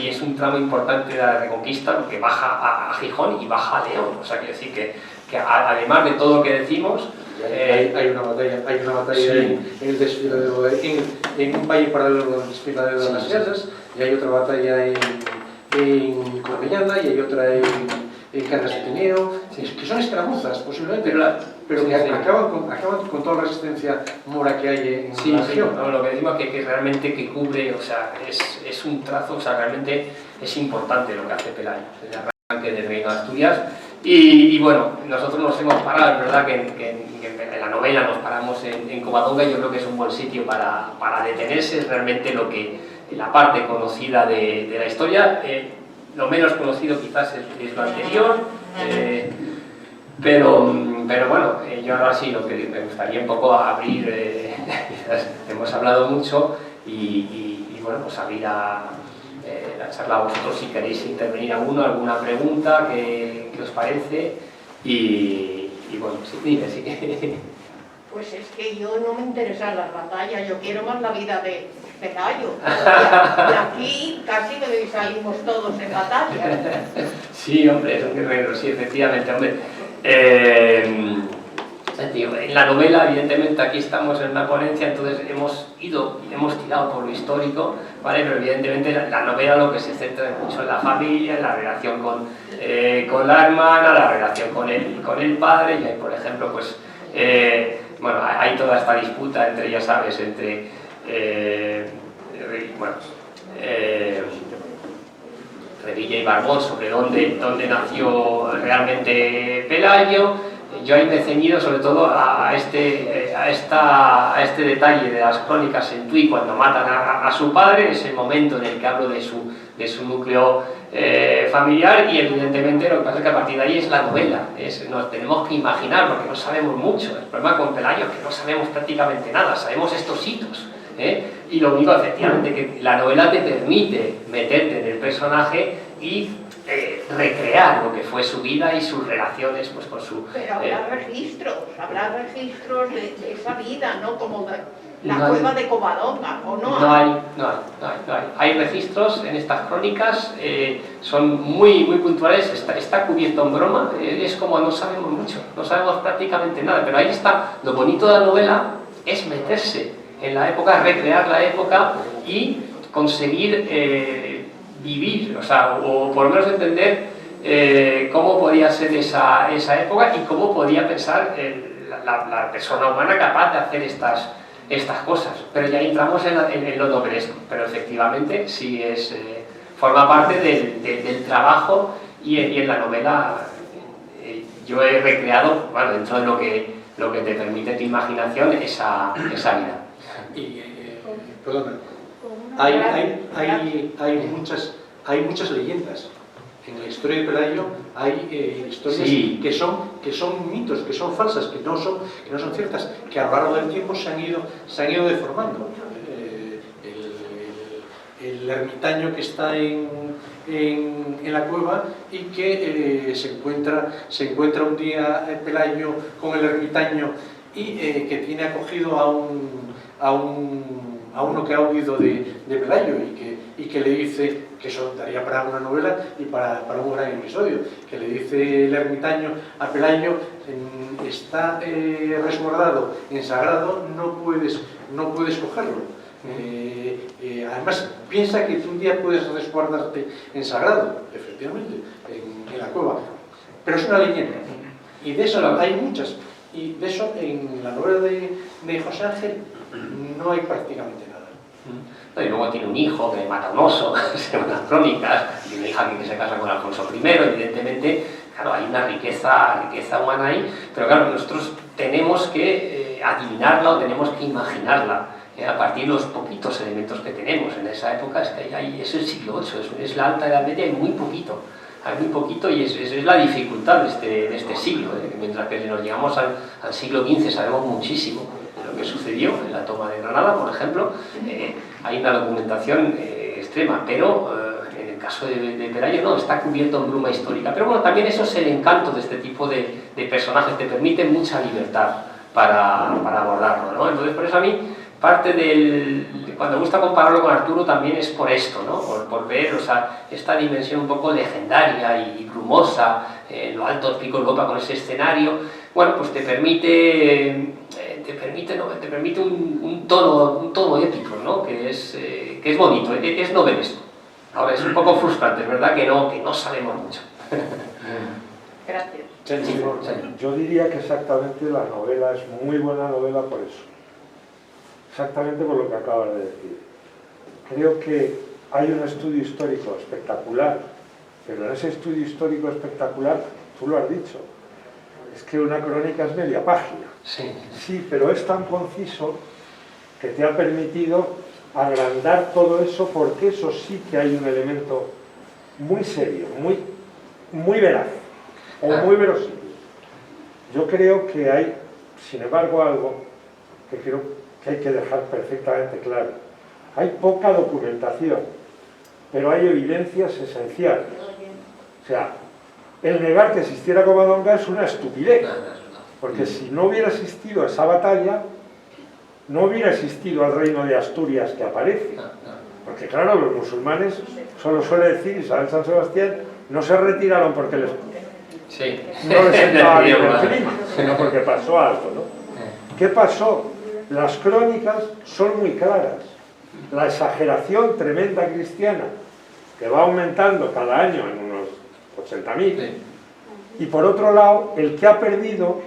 y es un tramo importante de la Reconquista, porque baja a Gijón y baja a León. O sea, quiero decir que además de todo lo que decimos, hay una batalla sí, en el desfiladero en un valle paralelo al desfiladero de las Casas, y hay otra batalla en Cornellana, y hay otra en Cangas de Tineo, que son escaramuzas posiblemente, pero que acaban con toda la resistencia mora que hay en la región. No, lo que decimos es que realmente que cubre, o sea, es un trazo, o sea, realmente es importante lo que hace Pelayo, el arranque del Reino de Asturias. Y bueno, nosotros nos hemos parado, es verdad que en la novela nos paramos en Covadonga, y yo creo que es un buen sitio para detenerse. Es realmente la parte conocida de la historia. Lo menos conocido quizás es lo anterior, pero bueno, yo ahora sí lo que me gustaría un poco abrir, hemos hablado mucho, y bueno, pues abrir la charla a vosotros si queréis intervenir alguna pregunta que os parece, y bueno, sí, dime, sí. Pues es que yo no me interesan las batallas, yo quiero más la vida de Pelayo. Y aquí casi que salimos todos en batalla. Sí, hombre, es un guerrero, sí, efectivamente, hombre. En la novela, evidentemente, aquí estamos en una ponencia, entonces hemos tirado por lo histórico, ¿vale? Pero evidentemente la novela lo que se centra mucho en la familia, en la relación con la hermana, la relación con el padre, y hay, por ejemplo, pues, bueno, hay toda esta disputa entre, ya sabes, entre, Revilla y Barbón sobre dónde nació realmente Pelayo. Yo ahí me he ceñido sobre todo a este detalle de las crónicas en Tui cuando matan a su padre, ese momento en el que hablo de su núcleo familiar, y evidentemente lo que pasa es que a partir de ahí es la novela, nos tenemos que imaginar porque no sabemos mucho. El problema con Pelayo es que no sabemos prácticamente nada, sabemos estos hitos, y lo único efectivamente que la novela te permite meterte en el personaje y recrear lo que fue su vida y sus relaciones pues con su... Pero habrá registros de esa vida, ¿no? Como la no cueva hay, de Covadonga, ¿o no? No hay. Hay registros en estas crónicas, son muy puntuales, está cubierto en broma, es como no sabemos mucho, no sabemos prácticamente nada, pero ahí está, lo bonito de la novela es meterse en la época, recrear la época y conseguir vivir, o por lo menos entender cómo podía ser esa época y cómo podía pensar la persona humana capaz de hacer estas cosas. Pero ya entramos en lo novelesco, pero efectivamente sí forma parte del trabajo, y en la novela yo he recreado, bueno, dentro de lo que te permite tu imaginación, esa vida. Y, perdona, hay muchas leyendas. En la historia de Pelayo hay historias sí, que son mitos, que son falsas, que no son ciertas, que a lo largo del tiempo se han ido deformando. El ermitaño que está en la cueva y que se encuentra un día Pelayo con el ermitaño y que tiene acogido a uno que ha huido de Pelayo y que le dice, que eso daría para una novela y para un gran episodio, que le dice el ermitaño a Pelayo: está resguardado en sagrado, no puedes cogerlo. Además, piensa que tú un día puedes resguardarte en sagrado, efectivamente, en la cueva. Pero es una leyenda, y de eso hay muchas. Y de eso en la novela de José Ángel no hay prácticamente nada. Y luego tiene un hijo que mata a un oso, según las crónicas, y una hija que se casa con Alfonso I, evidentemente, claro, hay una riqueza humana ahí, pero claro, nosotros tenemos que adivinarla o tenemos que imaginarla a partir de los poquitos elementos que tenemos. En esa época es el siglo VIII, es la Alta Edad Media, hay muy poquito, y es la dificultad de este siglo, mientras que si nos llegamos al siglo XV sabemos muchísimo de lo que sucedió en la toma de Granada, por ejemplo. Hay una documentación extrema, pero en el caso de Pelayo no, está cubierto en bruma histórica. Pero bueno, también eso es el encanto de este tipo de personajes, te permite mucha libertad para abordarlo, ¿no? Entonces, por eso a mí, parte cuando me gusta compararlo con Arturo también es por esto, ¿no? Por ver, esta dimensión un poco legendaria y brumosa, lo alto del pico de Europa con ese escenario, bueno, pues te permite un tono épico, ¿no? Que es bonito, es novelesco. Ahora, es un poco frustrante, es verdad que no sabemos mucho. Gracias. Yo diría que exactamente la novela es muy buena novela por eso. Exactamente por lo que acabas de decir. Creo que hay un estudio histórico espectacular, pero en ese estudio histórico espectacular, tú lo has dicho, es que una crónica es media página. Sí, pero es tan conciso que te ha permitido agrandar todo eso, porque eso sí que hay un elemento muy serio, muy veraz, o muy verosímil. Yo creo que hay, sin embargo, algo que creo que hay que dejar perfectamente claro. Hay poca documentación, pero hay evidencias esenciales. O sea, el negar que existiera Covadonga es una estupidez, porque si no hubiera existido esa batalla, no hubiera existido el reino de Asturias que aparece. Porque claro, los musulmanes, solo suele decir Isabel San Sebastián, no se retiraron porque les, Sí. no les sentaba bien el clima, sino porque pasó algo, ¿no? ¿Qué pasó? Las crónicas son muy claras. La exageración tremenda cristiana, que va aumentando cada año en unos 80.000, Sí. y por otro lado, el que ha perdido,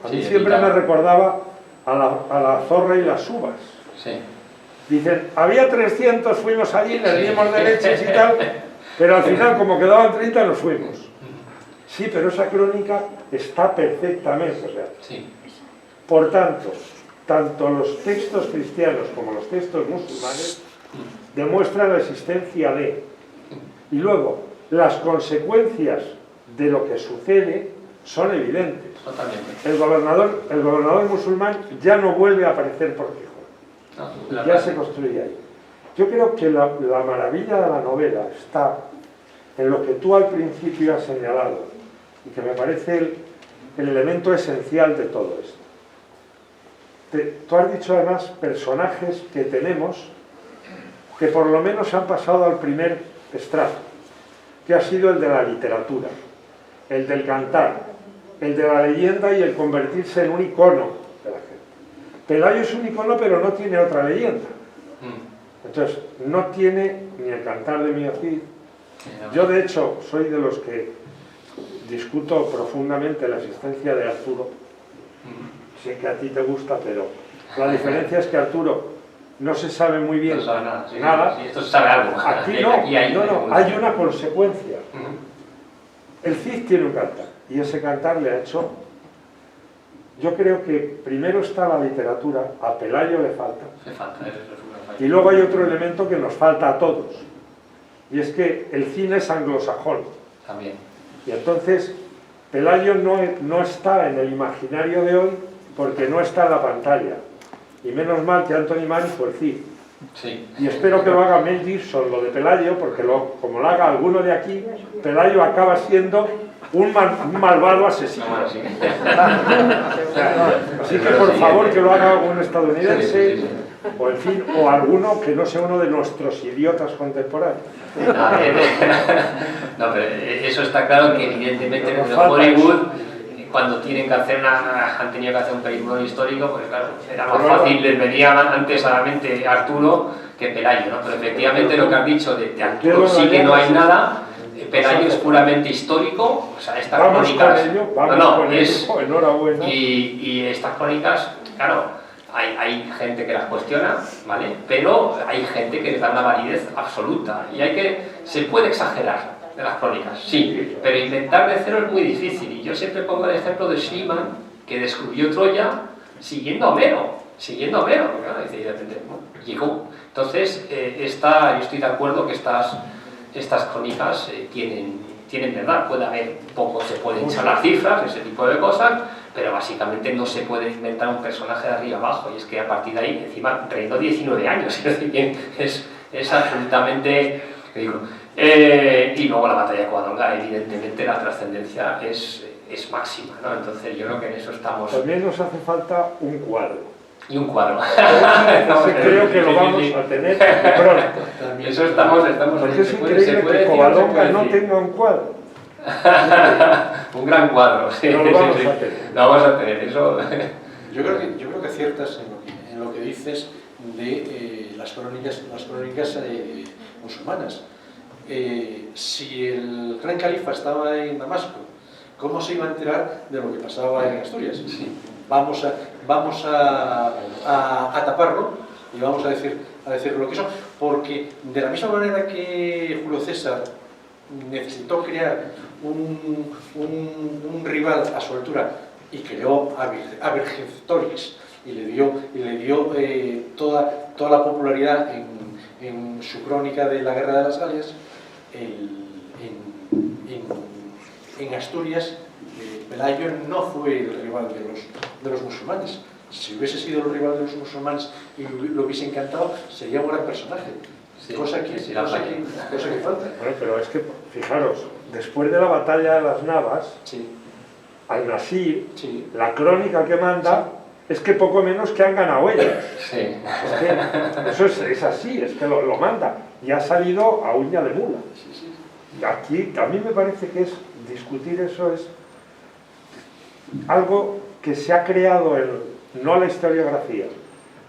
a mí Sí, siempre evitaba. me recordaba a la zorra y las uvas. Sí. Dicen, había 300, fuimos allí, les dimos de leches y tal, pero al final, como quedaban 30, nos fuimos. Sí, pero esa crónica está perfectamente real. Sí. Por tanto, tanto los textos cristianos como los textos musulmanes demuestran la existencia de. Y luego, las consecuencias de lo que sucede son evidentes. Totalmente. El gobernador musulmán ya no vuelve a aparecer por Gijón. No, Ya se construye ahí. Yo creo que la maravilla de la novela está en lo que tú al principio has señalado y que me parece el elemento esencial de todo esto. Tú has dicho además personajes que tenemos que por lo menos han pasado al primer estrato, que ha sido el de la literatura, el del cantar, el de la leyenda y el convertirse en un icono de la gente. Pelayo es un icono pero no tiene otra leyenda. Entonces, no tiene ni el cantar de Mío Cid. Yo de hecho soy de los que discuto profundamente la existencia de Arturo. Sé que a ti te gusta, pero la diferencia es que Arturo no se sabe muy bien No sabe nada. Sí, nada. sí, esto se sabe algo. Aquí Aquí hay hay una consecuencia. El Cid tiene un cantar y ese cantar le ha hecho. Yo creo que primero está la literatura, a Pelayo le falta, Hace falta, eso es una falla. y luego hay otro elemento que nos falta a todos, y es que el cine es anglosajón, También. y entonces Pelayo no está en el imaginario de hoy porque no está en la pantalla, y menos mal que Anthony Mann fue el Cid. Sí. Y espero que lo haga Mel Gibson, lo de Pelayo, porque como lo haga alguno de aquí, Pelayo acaba siendo un malvado asesino. Bueno, sí. Así que por favor que lo haga algún Sí, estadounidense, sí, sí. o en fin, o alguno que no sea uno de nuestros idiotas contemporáneos. No, pero eso está claro que evidentemente Nos en falta Hollywood, cuando tienen que hacer han tenido que hacer un película histórico, pues claro, era más Pero fácil, les venía antes a la mente Arturo que Pelayo, ¿no? Pero efectivamente lo que has dicho de Arturo sí que no hay nada. Pelayo es puramente histórico, o sea, estas Vamos crónicas... con ello, vamos no, con ello, enhorabuena. y estas crónicas, claro, hay gente que las cuestiona, ¿vale? Pero hay gente que les da una validez absoluta y se puede exagerar de las crónicas, sí, pero inventar de cero es muy difícil. Y yo siempre pongo el ejemplo de Schliemann, que descubrió Troya siguiendo a Homero, porque claro, dice, y de repente, ¿no? Llegó. Entonces, yo estoy de acuerdo que estas crónicas tienen verdad. Puede haber poco, se pueden echar las cifras, ese tipo de cosas, pero básicamente no se puede inventar un personaje de arriba abajo, y es que a partir de ahí, encima, reinó 19 años, es decir, que es absolutamente... digo, y luego la batalla de Covadonga, evidentemente la trascendencia es máxima, ¿no? Entonces yo creo que en eso estamos... También nos hace falta un cuadro. Y un cuadro. Ese creo que lo vamos a tener pronto. Eso estamos Porque es se increíble puede que decir, Covadonga se no puede decir. tenga un cuadro. Un gran cuadro, sí. No lo vamos sí. a tener. Lo vamos a tener, eso... Yo creo que aciertas en lo que dices de las crónicas musulmanas. Si el gran califa estaba en Damasco, ¿cómo se iba a enterar de lo que pasaba en Asturias? Sí. Vamos a taparlo y vamos a decir lo que son, porque de la misma manera que Julio César necesitó crear un rival a su altura y creó a Vercingetorix y le dio toda la popularidad en su crónica de la Guerra de las Galias, en Asturias Pelayo no fue el rival de los musulmanes. Si hubiese sido el rival de los musulmanes y lo hubiese encantado, sería un gran personaje. Sí, cosa que falta. Bueno, pero es que, fijaros, después de la batalla de las Navas, Sí, Al-Nasir, sí. la crónica que manda es que poco menos que han ganado ellos. Sí. Es que eso es así, es que lo manda. y ha salido a uña de mula. Sí, sí. Y aquí, a mí me parece que es discutir eso es algo que se ha creado en, no la historiografía,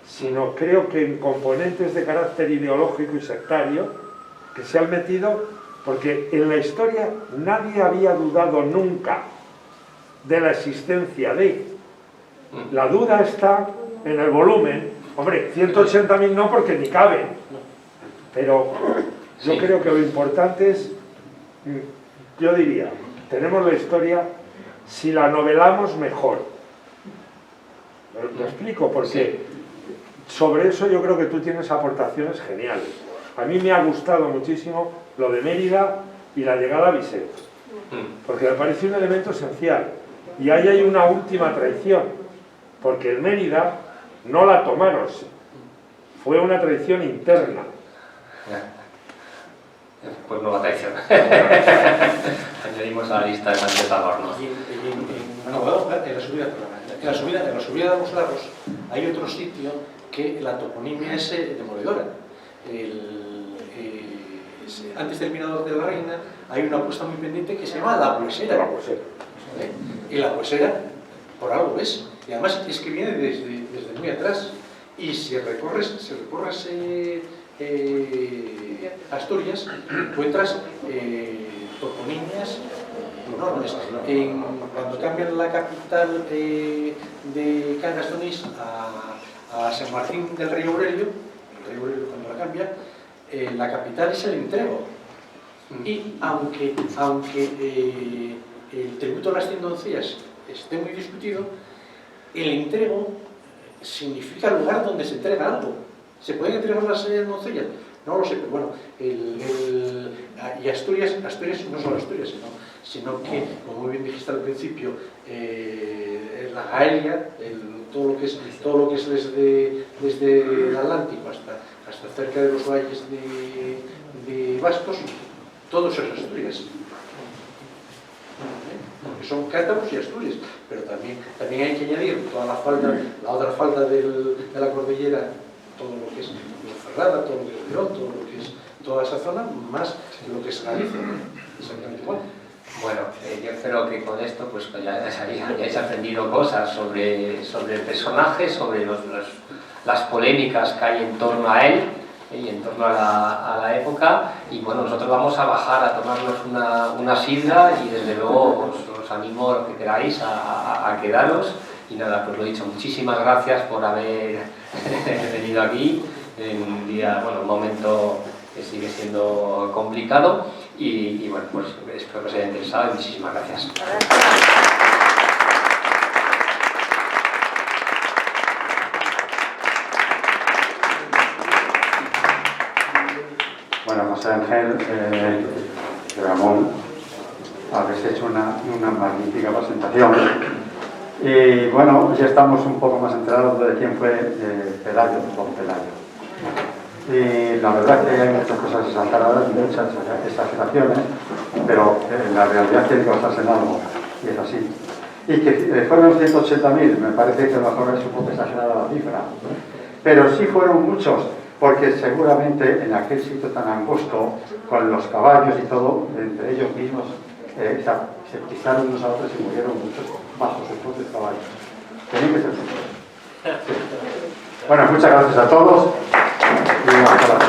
sino creo que en componentes de carácter ideológico y sectario que se han metido, porque en la historia nadie había dudado nunca de la existencia de. La duda está en el volumen. Hombre, 180.000 no, porque ni caben, pero yo creo que lo importante es, yo diría, tenemos la historia, si la novelamos mejor. Lo explico porque sobre eso yo creo que tú tienes aportaciones geniales. A mí me ha gustado muchísimo lo de Mérida y la llegada a Vicent, porque me parece un elemento esencial. Y ahí hay una última traición, porque en Mérida no la tomaron, fue una traición interna. Pues nueva traición. Añadimos a la lista de Sánchez Albornoz. En la subida de los Lagos hay otro sitio que la toponimia es demoledora. Antes del Mirador de la Reina hay una puesta muy pendiente que se llama La Huesera. La Huesera. Y La Huesera, por algo es. Y además es que viene desde muy atrás. Y si recorres Asturias, encuentras toponimias enormes. Cuando cambian la capital de Cangas de Onís a San Martín del Rey Aurelio, el Rey Aurelio cuando la cambia, la capital es el Entrego. Y aunque el tributo a las 100 doncellas esté muy discutido, el Entrego significa el lugar donde se entrega algo. ¿Se pueden entregar las doncellas? No lo sé, pero bueno, y Asturias no solo Asturias, sino que, como muy bien dijiste al principio, la Gaelia, todo lo que es desde el Atlántico hasta cerca de los valles de Bastos, todo eso es Asturias. Porque son cántabros y Asturias, pero también hay que añadir toda la otra falda de la cordillera, todo lo que es Ferrada, todo lo que es León, todo lo que es toda esa zona, más lo que es Galicia, exactamente igual. Bueno, yo espero que con esto pues ya hayáis aprendido cosas sobre el personaje, sobre las polémicas que hay en torno a él y en torno a la época. Y bueno, nosotros vamos a bajar a tomarnos una sidra y desde luego os animo a lo que queráis a quedaros. Y nada, pues lo dicho, muchísimas gracias por haber venido aquí en un día, bueno, un momento que sigue siendo complicado y bueno, pues espero que os haya interesado y muchísimas gracias. Bueno, José Ángel Ramón, habéis hecho una magnífica presentación y bueno, ya estamos un poco más enterados de quién fue Pelayo, don Pelayo. Y la verdad que hay muchas cosas exageradas, muchas exageraciones, pero la realidad tiene que basarse en algo, y es así. Y que fueron 180.000, me parece que a lo mejor es un poco exagerada la cifra, pero sí fueron muchos, porque seguramente en aquel sitio tan angosto, con los caballos y todo, entre ellos mismos, se pisaron unos a otros y murieron muchos bajo sus propios caballos. Tienen que ser muchos. Bueno, muchas gracias a todos. Y hasta la